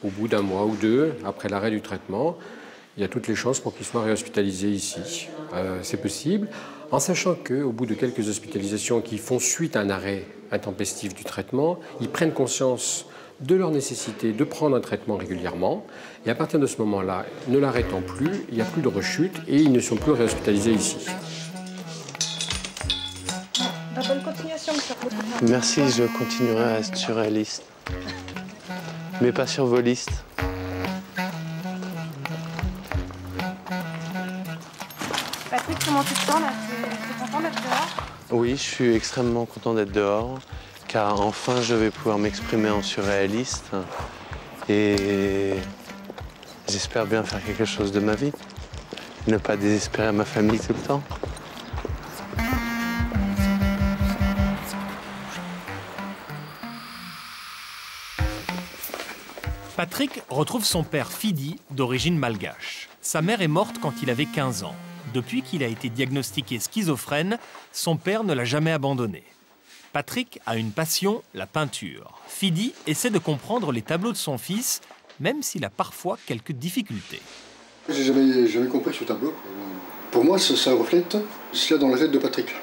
au bout d'un mois ou deux, après l'arrêt du traitement, il y a toutes les chances pour qu'il soit réhospitalisé ici. C'est possible, en sachant qu'au bout de quelques hospitalisations qui font suite à un arrêt intempestif du traitement, ils prennent conscience de leur nécessité de prendre un traitement régulièrement. Et à partir de ce moment-là, ne l'arrêtant plus, il n'y a plus de rechute et ils ne sont plus réhospitalisés ici. Bonne continuation, monsieur. Merci, je continuerai à être sur la liste. Mais pas sur vos listes. Patrick, comment tu te sens là? Tu es content d'être dehors? Oui, je suis extrêmement content d'être dehors, car enfin je vais pouvoir m'exprimer en surréaliste et j'espère bien faire quelque chose de ma vie. Ne pas désespérer ma famille tout le temps. Patrick retrouve son père Fidi, d'origine malgache. Sa mère est morte quand il avait 15 ans. Depuis qu'il a été diagnostiqué schizophrène, son père ne l'a jamais abandonné. Patrick a une passion, la peinture. Fidi essaie de comprendre les tableaux de son fils, même s'il a parfois quelques difficultés. J'ai jamais compris ce tableau. Pour moi, ça reflète ce qu'il y a dans la tête de Patrick.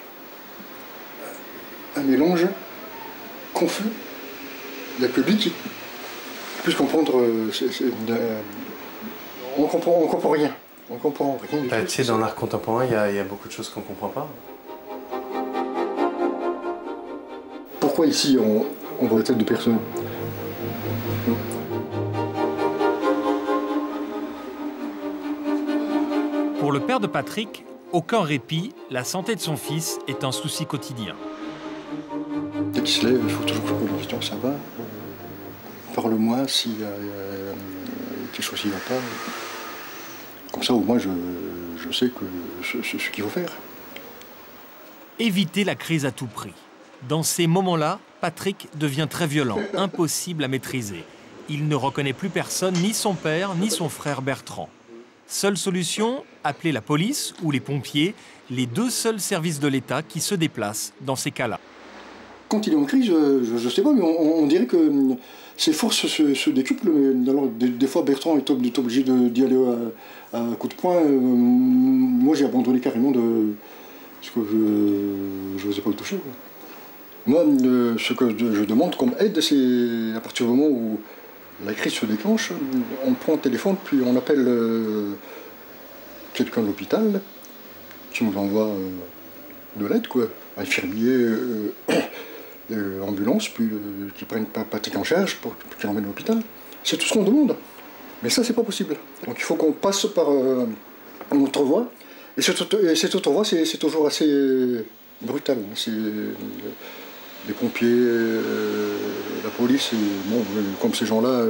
Un mélange confus. Il n'y a que lui qui puisse comprendre. On comprend rien. On comprend rien du tout. Tu sais, dans l'art contemporain, il y a beaucoup de choses qu'on ne comprend pas. Pourquoi ici on voit la tête de personne? Pour le père de Patrick, aucun répit, la santé de son fils est un souci quotidien. Dès qu'il se lève, il faut toujours que je pose la question, ça va? Parle-moi s'il y a quelque chose qui ne va pas. Comme ça, au moins, je sais que ce qu'il faut faire. Éviter la crise à tout prix. Dans ces moments-là, Patrick devient très violent, impossible à maîtriser. Il ne reconnaît plus personne, ni son père, ni son frère Bertrand. Seule solution, appeler la police ou les pompiers, les deux seuls services de l'État qui se déplacent dans ces cas-là. Quand il est en crise, je ne sais pas, mais on dirait que ses forces se décuplent. Alors, des fois, Bertrand est obligé d'y aller à coup de poing. Moi, j'ai abandonné carrément parce que je n'osais pas le toucher. Moi, ce que je demande comme aide, c'est à partir du moment où la crise se déclenche, on prend le téléphone, puis on appelle quelqu'un de l'hôpital qui nous envoie de l'aide, quoi. Infirmier, ambulance, puis qui prennent Patrick en charge pour qu'il l'emmène à l'hôpital. C'est tout ce qu'on demande. Mais ça, c'est pas possible. Donc il faut qu'on passe par une autre voie. Et cette autre voie, c'est toujours assez brutal. C'est les pompiers, la police, et, bon, comme ces gens-là,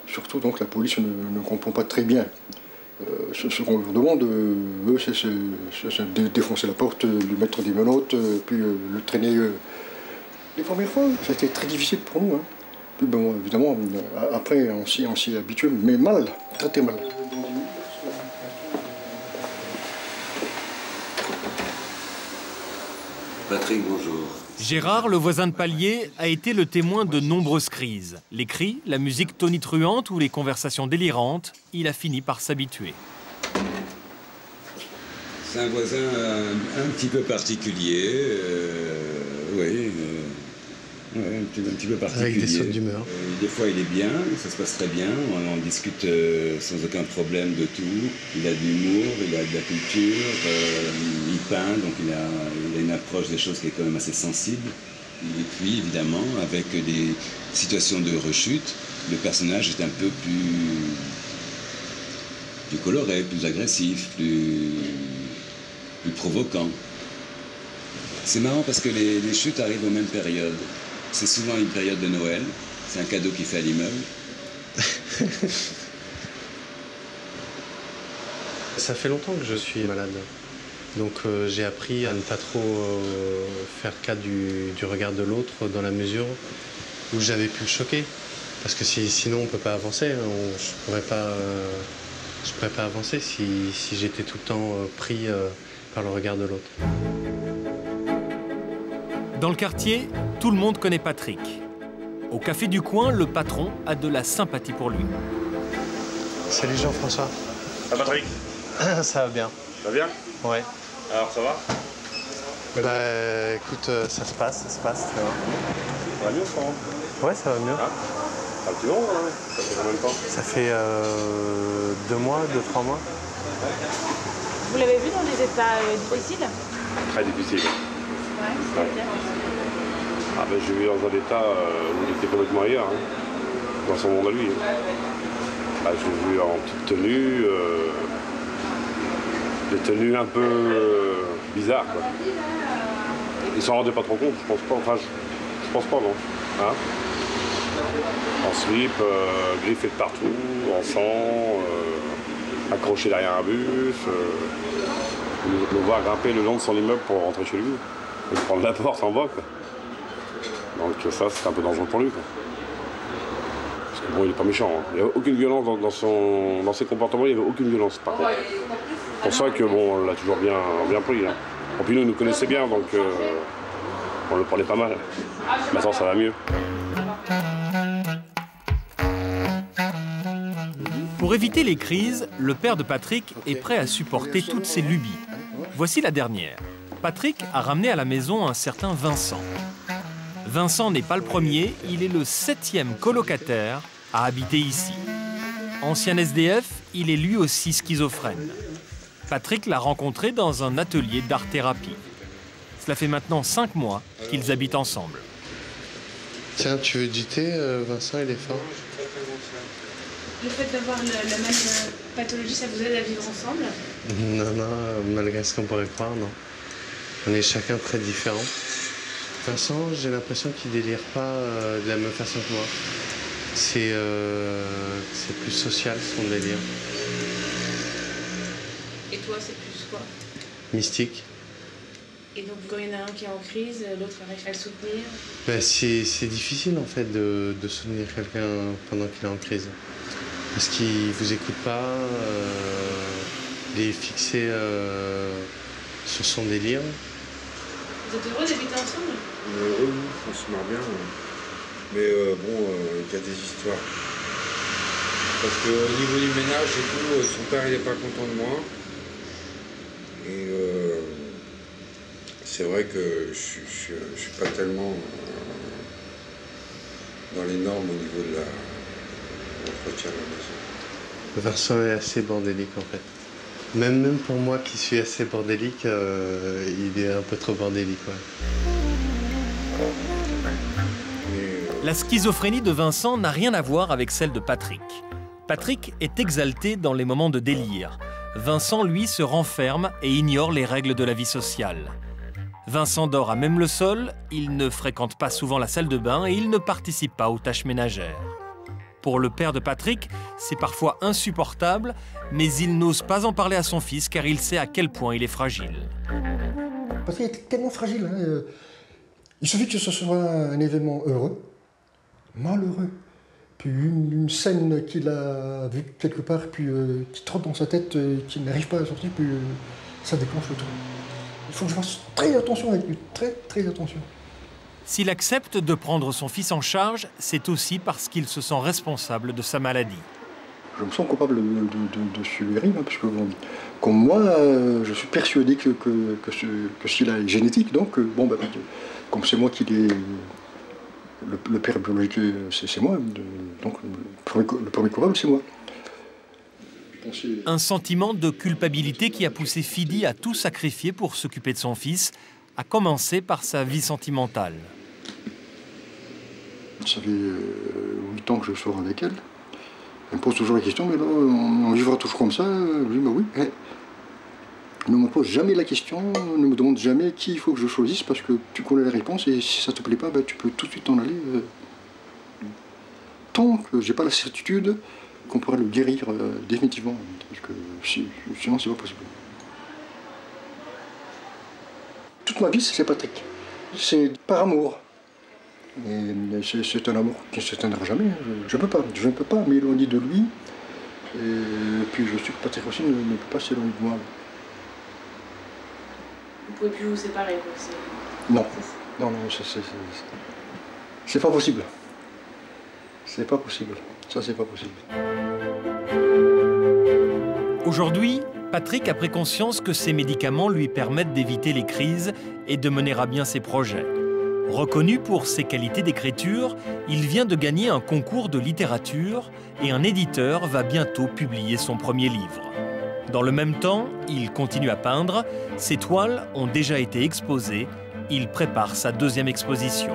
surtout donc la police ne comprend pas très bien. Ce qu'on leur demande, eux, c'est de défoncer la porte, lui mettre des menottes, puis le traîner. Les premières fois, ça a été très difficile pour nous. Hein. Puis bon, évidemment, après, on s'y est habitué, mais mal, très très mal. Patrick, bonjour. Gérard, le voisin de palier, a été le témoin de nombreuses crises. Les cris, la musique tonitruante ou les conversations délirantes, il a fini par s'habituer. C'est un voisin un petit peu particulier, oui, un petit peu particulier. Avec des sautes d'humeur. Des fois il est bien, ça se passe très bien, on discute sans aucun problème de tout. Il a de l'humour, il a de la culture, il peint, donc il a une approche des choses qui est quand même assez sensible. Et puis évidemment, avec des situations de rechute, le personnage est un peu plus coloré, plus agressif, plus provoquant. C'est marrant parce que les chutes arrivent aux mêmes périodes. C'est souvent une période de Noël. C'est un cadeau qu'il fait à l'immeuble. Ça fait longtemps que je suis malade. Donc j'ai appris à ne pas trop faire cas du regard de l'autre dans la mesure où j'avais pu le choquer. Parce que sinon on ne peut pas avancer. Je ne pourrais pas avancer si j'étais tout le temps pris par le regard de l'autre. Dans le quartier, tout le monde connaît Patrick. Au café du coin, le patron a de la sympathie pour lui. Salut Jean-François. Ça va Patrick? Ça va bien. Ça va bien? Ouais. Alors ça va? Bah écoute, ça se passe, ça va. Ça va mieux, je crois. Ouais, ça va mieux. Hein? Ça fait un petit moment, là, ouais. Ça fait combien de temps? Ça fait 2 mois, 2-3 mois. Vous l'avez vu dans des états difficiles? Très difficile. Ouais, c'est-à-dire? Ah ben j'ai vu dans un état où il était complètement ailleurs, hein, dans son monde à lui. Bah, je l'ai vu en petite tenue, des tenues un peu bizarres, quoi. Il s'en rendait pas trop compte, je pense pas. Enfin, je pense pas, non. Hein, en slip, griffé de partout, en sang, accroché derrière un bus. Le voir grimper le long de son immeuble pour rentrer chez lui. Et prendre la porte en bas, quoi. Donc ça, c'est un peu dangereux pour lui, quoi. Parce que bon, il est pas méchant. Hein. Il n'y a aucune violence dans ses comportements, il n'y avait aucune violence, par contre. C'est pour ça que bon, on l'a toujours bien pris. Hein. Et puis nous connaissait bien, donc on le prenait pas mal. Maintenant, ça va mieux. Pour éviter les crises, le père de Patrick est prêt à supporter toutes ses lubies. Voici la dernière. Patrick a ramené à la maison un certain Vincent. Vincent n'est pas le premier, il est le 7e colocataire à habiter ici. Ancien SDF, il est lui aussi schizophrène. Patrick l'a rencontré dans un atelier d'art-thérapie. Cela fait maintenant 5 mois qu'ils habitent ensemble. Tiens, tu veux du thé, Vincent, il est fort. Le fait d'avoir la même pathologie, ça vous aide à vivre ensemble? Non, malgré ce qu'on pourrait croire, non. On est chacun très différents. Vincent, j'ai l'impression qu'il délire pas de la même façon que moi. C'est plus social, son délire. Et toi, c'est plus quoi? Mystique. Et donc, quand il y en a un qui est en crise, l'autre arrive à le soutenir? Ben, c'est difficile, en fait, de soutenir quelqu'un pendant qu'il est en crise. Parce qu'il vous écoute pas, il est fixé sur son délire. Vous êtes heureux d'habiter ensemble? Oui, on se marre bien. Mais bon, il y a des histoires. Parce qu'au niveau du ménage et tout, son père il n'est pas content de moi. Et c'est vrai que je suis pas tellement dans les normes au niveau de l'entretien de la maison. Vincent est assez bordélique en fait. Même pour moi qui suis assez bordélique, il est un peu trop bordélique. Ouais. La schizophrénie de Vincent n'a rien à voir avec celle de Patrick. Patrick est exalté dans les moments de délire. Vincent, lui, se renferme et ignore les règles de la vie sociale. Vincent dort à même le sol, il ne fréquente pas souvent la salle de bain et il ne participe pas aux tâches ménagères. Pour le père de Patrick, c'est parfois insupportable, mais il n'ose pas en parler à son fils car il sait à quel point il est fragile. Patrick était tellement fragile. Hein. Il suffit que ce soit un événement heureux, malheureux, puis une scène qu'il a vue quelque part, puis qui trotte dans sa tête, qu'il n'arrive pas à sortir, puis ça déclenche le tout. Il faut que je fasse très attention avec lui, très attention. S'il accepte de prendre son fils en charge, c'est aussi parce qu'il se sent responsable de sa maladie. Je me sens coupable de subir, hein, parce que comme moi, je suis persuadé que cela est génétique, donc bon, bah, comme c'est moi qui l'ai, le père biologique, c'est moi, donc le premier coupable, c'est moi. Un sentiment de culpabilité qui a poussé Fidi à tout sacrifier pour s'occuper de son fils, à commencer par sa vie sentimentale. Ça fait 8 ans que je sors avec elle. Elle me pose toujours la question, mais là, on vivra toujours comme ça? Je dis, bah oui. Ne me pose jamais la question, ne me demande jamais qui il faut que je choisisse parce que tu connais la réponse et si ça te plaît pas, ben, tu peux tout de suite t'en aller. Tant que j'ai pas la certitude qu'on pourra le guérir définitivement, parce que sinon c'est pas possible. Toute ma vie c'est Patrick, c'est par amour. Et c'est un amour qui ne s'éteindra jamais, je ne peux pas m'éloigner de lui. Et puis je sais que Patrick aussi ne peut pas s'éloigner de moi. Vous pouvez plus vous séparer, quoi. Non, non, c'est pas possible. C'est pas possible. Ça, c'est pas possible. Aujourd'hui, Patrick a pris conscience que ces médicaments lui permettent d'éviter les crises et de mener à bien ses projets. Reconnu pour ses qualités d'écriture, il vient de gagner un concours de littérature et un éditeur va bientôt publier son premier livre. Dans le même temps, il continue à peindre. Ses toiles ont déjà été exposées. Il prépare sa deuxième exposition.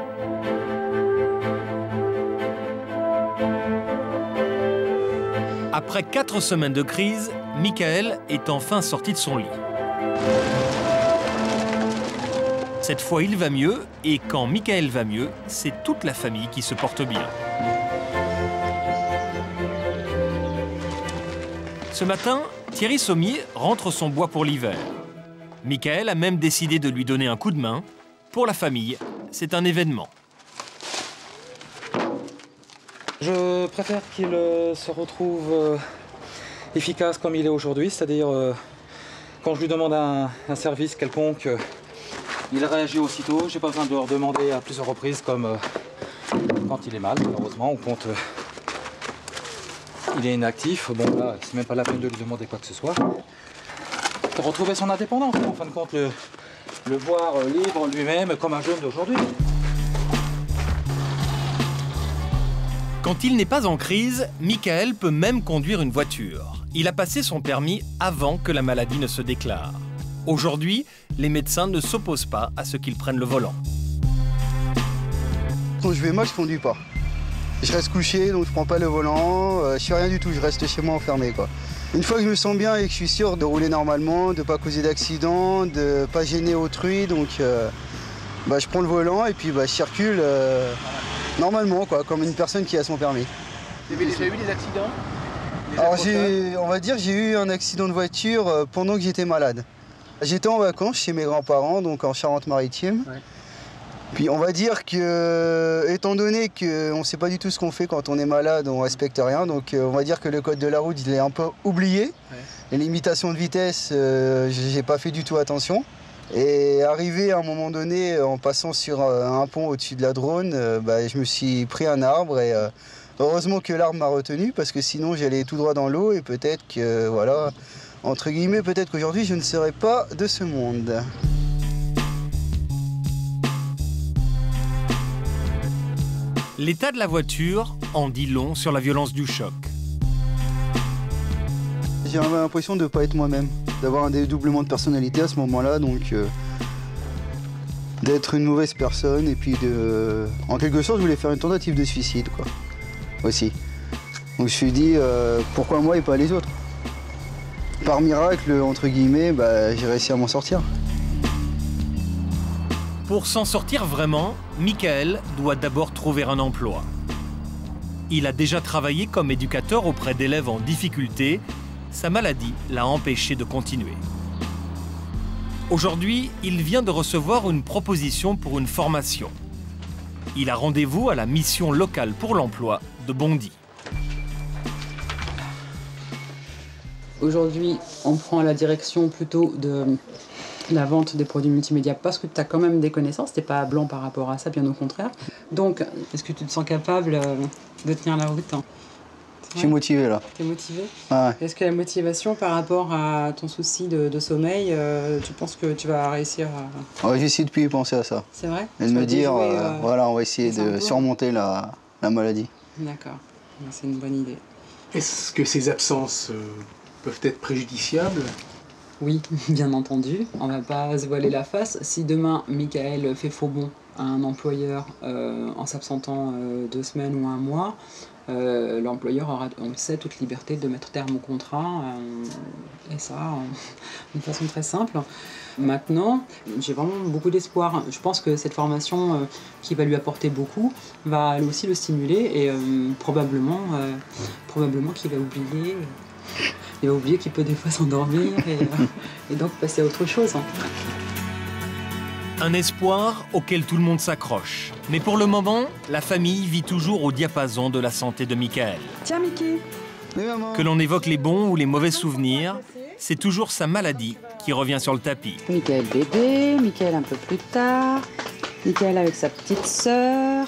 Après 4 semaines de crise, Michael est enfin sorti de son lit. Cette fois, il va mieux, et quand Michael va mieux, c'est toute la famille qui se porte bien. Ce matin, Thierry Sommier rentre son bois pour l'hiver. Michael a même décidé de lui donner un coup de main. Pour la famille, c'est un événement. Je préfère qu'il se retrouve efficace comme il est aujourd'hui, c'est-à-dire quand je lui demande un service quelconque, il réagit aussitôt. J'ai pas besoin de le redemander à plusieurs reprises comme quand il est mal, malheureusement, ou quand il est inactif. Bon, là, c'est même pas la peine de lui demander quoi que ce soit. Pour retrouver son indépendance, en fin de compte, le voir libre lui-même comme un jeune d'aujourd'hui. Quand il n'est pas en crise, Michael peut même conduire une voiture. Il a passé son permis avant que la maladie ne se déclare. Aujourd'hui, les médecins ne s'opposent pas à ce qu'il prenne le volant. Quand je vais mal, je conduis pas. Je reste couché, donc je prends pas le volant, je fais rien du tout, je reste chez moi enfermé, quoi. Une fois que je me sens bien et que je suis sûr de rouler normalement, de pas causer d'accident, de pas gêner autrui, donc je prends le volant et puis je circule normalement, quoi, comme une personne qui a son permis. Vous avez déjà eu des accidents? Alors on va dire j'ai eu un accident de voiture pendant que j'étais malade. J'étais en vacances chez mes grands-parents, donc en Charente-Maritime. Ouais. Puis on va dire que, étant donné qu'on ne sait pas du tout ce qu'on fait quand on est malade, on ne respecte rien, donc on va dire que le code de la route, je l'ai un peu oublié. Ouais. Les limitations de vitesse, j'ai pas fait du tout attention. Et arrivé à un moment donné, en passant sur un pont au-dessus de la Drône, je me suis pris un arbre et heureusement que l'arbre m'a retenu parce que sinon j'allais tout droit dans l'eau et peut-être que, voilà, entre guillemets, peut-être qu'aujourd'hui je ne serais pas de ce monde. L'état de la voiture en dit long sur la violence du choc. J'ai l'impression de ne pas être moi-même, d'avoir un dédoublement de personnalité à ce moment-là, donc d'être une mauvaise personne et puis en quelque sorte je voulais faire une tentative de suicide, quoi, aussi. Donc je me suis dit pourquoi moi et pas les autres. Par miracle, entre guillemets, j'ai réussi à m'en sortir. Pour s'en sortir vraiment, Michael doit d'abord trouver un emploi. Il a déjà travaillé comme éducateur auprès d'élèves en difficulté. Sa maladie l'a empêché de continuer. Aujourd'hui, il vient de recevoir une proposition pour une formation. Il a rendez-vous à la mission locale pour l'emploi de Bondy. Aujourd'hui, on prend la direction plutôt de la vente des produits multimédia parce que tu as quand même des connaissances, tu n'es pas blanc par rapport à ça, bien au contraire. Donc, est-ce que tu te sens capable de tenir la route, hein? Je suis motivé là. Tu es motivé? Ouais. Est-ce que la motivation par rapport à ton souci de sommeil, tu penses que tu vas réussir à... Ouais, j'essaie depuis de penser à ça. C'est vrai? Et de me dire, voilà, on va essayer de surmonter la maladie. D'accord, c'est une bonne idée. Est-ce que ces absences peuvent être préjudiciables? Oui, bien entendu. On va pas se voiler la face. Si demain, Michael fait faux bond à un employeur en s'absentant 2 semaines ou 1 mois, l'employeur aura, on le sait, toute liberté de mettre terme au contrat, et ça, d'une façon très simple. Maintenant, j'ai vraiment beaucoup d'espoir. Je pense que cette formation qui va lui apporter beaucoup va elle aussi le stimuler et probablement qu'il va oublier. Il va oublier qu'il peut des fois s'endormir et donc passer à autre chose. Un espoir auquel tout le monde s'accroche. Mais pour le moment, la famille vit toujours au diapason de la santé de Michael. Tiens, Mickey. Que l'on évoque les bons ou les mauvais souvenirs, c'est toujours sa maladie qui revient sur le tapis. Michael bébé, Michael un peu plus tard, Michael avec sa petite sœur.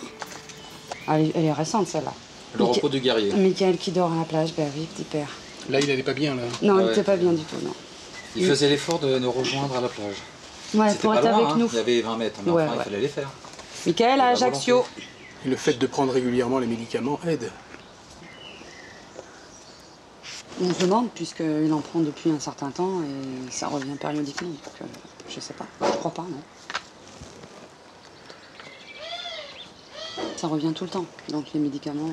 Ah, elle est récente celle-là. Le repos du guerrier. Michael qui dort à la plage, ben oui, petit père. Là, il n'allait pas bien, là. Non, il n'était pas bien du tout, non. Il faisait l'effort de nous rejoindre à la plage. Ouais, C'était pour pas être loin, avec nous. Il y avait 20 mètres, mais enfin, il fallait les faire. Michael à Ajaccio. Et le fait de prendre régulièrement les médicaments aide. On se demande, puisqu'il en prend depuis un certain temps et ça revient périodiquement. Donc, je sais pas, je crois pas, non. Ça revient tout le temps, donc les médicaments...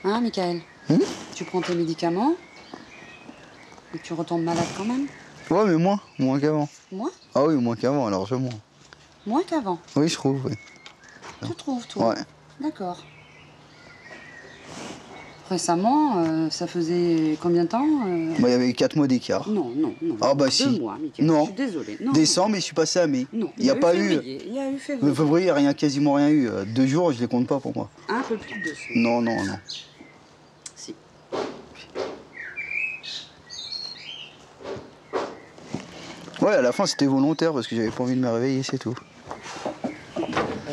Hein, Michael? Tu prends tes médicaments et tu retombes malade quand même? Ouais, mais moins qu'avant. Moins? Ah oui, moins qu'avant, largement. Moins qu'avant? Oui, je trouve, oui. Tu trouves, toi? Ouais. D'accord. Récemment, ça faisait combien de temps Bah, il y avait 4 mois d'écart. Non. Ah bah si. 2 mois, Michael. Non. Je suis désolée. Non. Décembre, et je suis passé à mai. Non. Il n'y a pas eu... Il y a eu février. Février, il n'y a quasiment rien eu. 2 jours, je les compte pas pour moi. Un peu plus de 2 semaines. Non. Si. Ouais, à la fin, c'était volontaire parce que j'avais pas envie de me réveiller, c'est tout. Bah,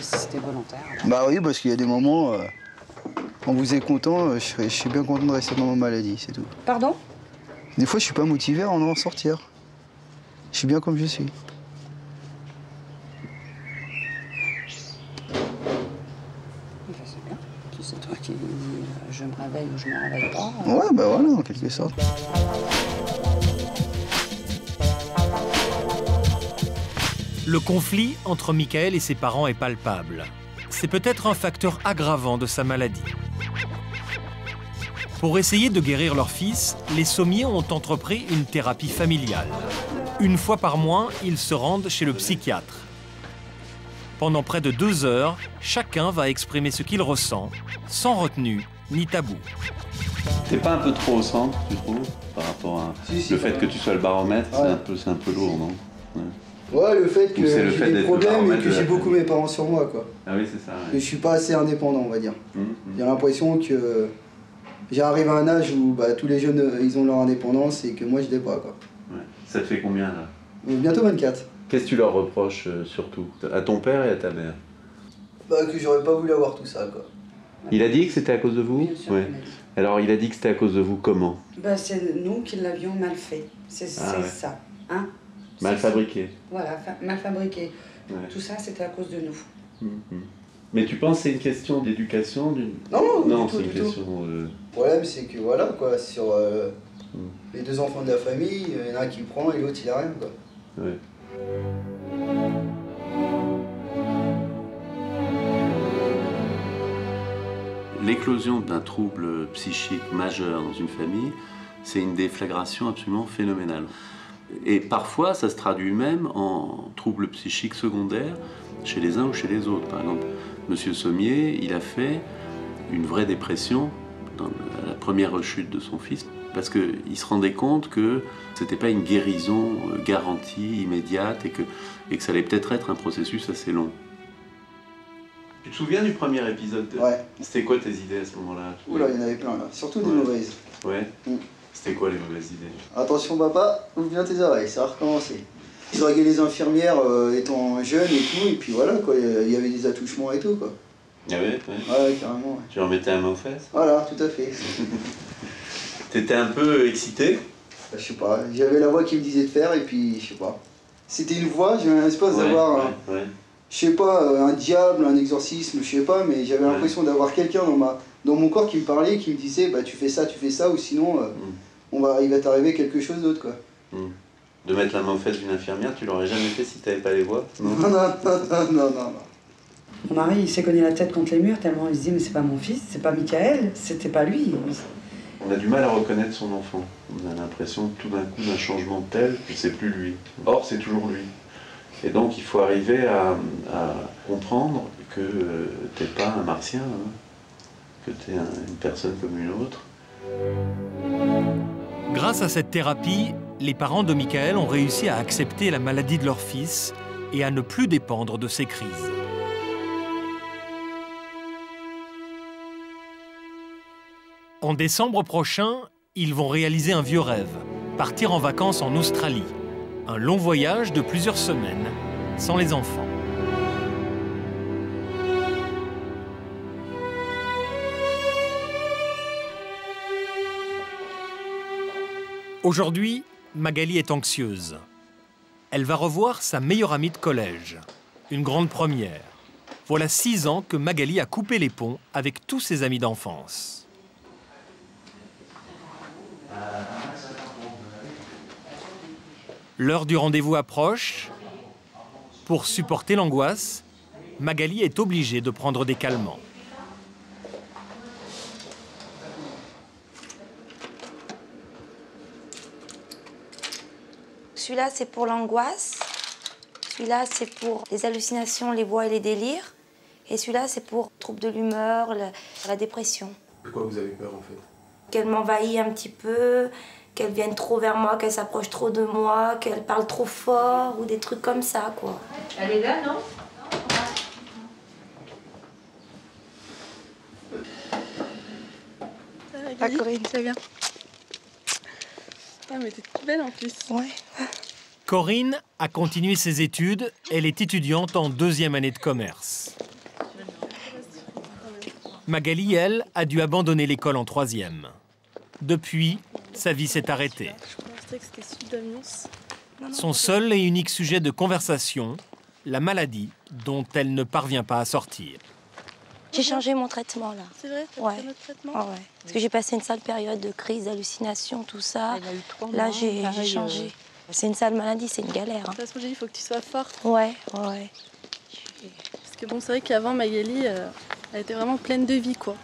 si c'était volontaire. Alors. Bah oui, parce qu'il y a des moments, quand vous êtes content, je suis bien content de rester dans ma maladie, c'est tout. Pardon? Des fois, je suis pas motivé à en sortir. Je suis bien comme je suis. C'est bien. C'est toi qui dis je me réveille ou je me réveille pas. Ouais, bah voilà, en quelque sorte. Le conflit entre Michael et ses parents est palpable. C'est peut-être un facteur aggravant de sa maladie. Pour essayer de guérir leur fils, les Sommier ont entrepris une thérapie familiale. 1 fois par mois, ils se rendent chez le psychiatre. Pendant près de 2 heures, chacun va exprimer ce qu'il ressent, sans retenue ni tabou. T'es pas un peu trop au centre, tu trouves, par rapport à le fait que tu sois le baromètre, c'est un peu lourd, non? Ouais, le fait que le j'ai fait des d'être problèmes et que le j'ai beaucoup mes parents sur moi, quoi. Ah oui, c'est ça. Ouais. Que je suis pas assez indépendant, on va dire. J'ai l'impression que j'arrive à un âge où bah, tous les jeunes, ils ont leur indépendance et que moi, je l'ai pas, quoi. Ouais. Ça te fait combien, là? Bientôt 24. Qu'est-ce que tu leur reproches, surtout? À ton père et à ta mère? Bah, que j'aurais pas voulu avoir tout ça, quoi. Il a dit que c'était à cause de vous? Bien sûr, ouais. Alors, il a dit que c'était à cause de vous, comment? Bah, c'est nous qui l'avions mal fait. C'est ça. Hein? Mal fabriqué. Voilà, mal fabriqué. Ouais. Tout ça, c'était à cause de nous. Mais tu penses que c'est une question d'éducation Non, c'est une question... Le problème, c'est que voilà, quoi, sur les 2 enfants de la famille, il y en a un qui prend et l'autre, il a rien, quoi. Ouais. L'éclosion d'un trouble psychique majeur dans une famille, c'est une déflagration absolument phénoménale. Et parfois, ça se traduit même en troubles psychiques secondaires chez les uns ou chez les autres. Par exemple, Monsieur Sommier, il a fait une vraie dépression dans la première rechute de son fils, parce qu'il se rendait compte que c'était pas une guérison garantie, immédiate, et que ça allait peut-être être un processus assez long. Tu te souviens du premier épisode? Ouais. C'était quoi tes idées à ce moment-là? Oula, il y en avait plein, là. Surtout des mauvaises. Ouais. C'était quoi les mauvaises idées? Attention papa, ouvre bien tes oreilles, ça va recommencer. Je draguais les infirmières étant jeune et tout, et puis voilà quoi, il y avait des attouchements et tout quoi. Ah ouais? Ouais, carrément. Ouais. Tu leur mettais la main aux fesses? Voilà, tout à fait. T'étais un peu excité? Je sais pas, j'avais la voix qui me disait de faire et puis je sais pas. C'était une voix, j'avais un espace d'avoir, je sais pas, un diable, un exorcisme, je sais pas, mais j'avais l'impression d'avoir quelqu'un dans mon corps qui me parlait et qui me disait bah tu fais ça, ou sinon il va t'arriver quelque chose d'autre quoi. De mettre la main aux fesses d'une infirmière, tu l'aurais jamais fait si t'avais pas les voix? Non. Mon mari, il s'est cogné la tête contre les murs tellement il se dit mais c'est pas mon fils, c'est pas Michael, c'était pas lui. On a du mal à reconnaître son enfant. On a l'impression tout d'un coup d'un changement tel que c'est plus lui. Or, c'est toujours lui. Et donc, il faut arriver à comprendre que t'es pas un martien, hein, que t'es une personne comme une autre. Grâce à cette thérapie, les parents de Michael ont réussi à accepter la maladie de leur fils et à ne plus dépendre de ses crises. En décembre prochain, ils vont réaliser un vieux rêve, partir en vacances en Australie. Un long voyage de plusieurs semaines, sans les enfants. Aujourd'hui, Magali est anxieuse. Elle va revoir sa meilleure amie de collège. Une grande première. Voilà 6 ans que Magali a coupé les ponts avec tous ses amis d'enfance. L'heure du rendez-vous approche. Pour supporter l'angoisse, Magali est obligée de prendre des calmants. Celui-là, c'est pour l'angoisse. Celui-là, c'est pour les hallucinations, les voix et les délires. Et celui-là, c'est pour troubles de l'humeur, la dépression. De quoi vous avez peur, en fait? Qu'elle m'envahisse un petit peu, qu'elle vienne trop vers moi, qu'elle s'approche trop de moi, qu'elle parle trop fort ou des trucs comme ça, quoi. Elle est là, non? Ah, Corinne, ça vient. Ah, mais t'es toute belle en plus. Ouais. Corinne a continué ses études. Elle est étudiante en 2e année de commerce. Magali, elle, a dû abandonner l'école en 3e. Depuis, sa vie s'est arrêtée. Je pensais que c'était Sud-Amiens. Son seul et unique sujet de conversation, la maladie dont elle ne parvient pas à sortir. J'ai changé mon traitement, là. C'est vrai? T'as Ouais. fait notre traitement? Ah ouais. Parce que j'ai passé une sale période de crise, d'hallucination, tout ça. Elle a eu 3 Là, mois, j'ai pareil, changé. C'est une sale maladie, c'est une galère. De toute façon, j'ai dit, il faut que tu sois forte. Ouais, ouais. Parce que bon, c'est vrai qu'avant, Magali, elle était vraiment pleine de vie, quoi.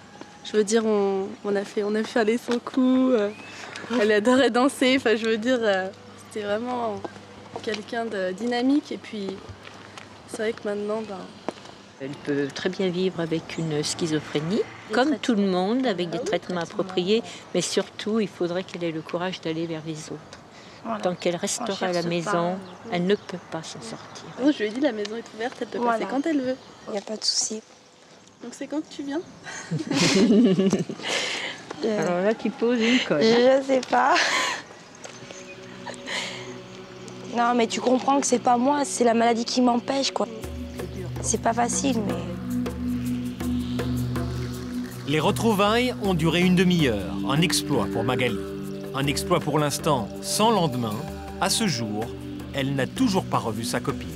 Je veux dire, on a fait aller son coup, elle adorait danser, enfin, je veux dire, c'était vraiment quelqu'un de dynamique. Et puis, c'est vrai que maintenant, ben... Elle peut très bien vivre avec une schizophrénie, comme tout le monde, avec des traitements appropriés, mais surtout, il faudrait qu'elle ait le courage d'aller vers les autres. Voilà. Tant qu'elle restera à la maison, elle ne peut pas s'en sortir. Bon, je lui ai dit, la maison est ouverte, elle peut passer quand elle veut. Il n'y a pas de souci. Donc c'est quand que tu viens? Alors là, tu poses une colle. Je sais pas. Non, mais tu comprends que c'est pas moi, c'est la maladie qui m'empêche, quoi. C'est pas facile, mais... Les retrouvailles ont duré une demi-heure. Un exploit pour Magali. Un exploit pour l'instant sans lendemain. À ce jour, elle n'a toujours pas revu sa copine.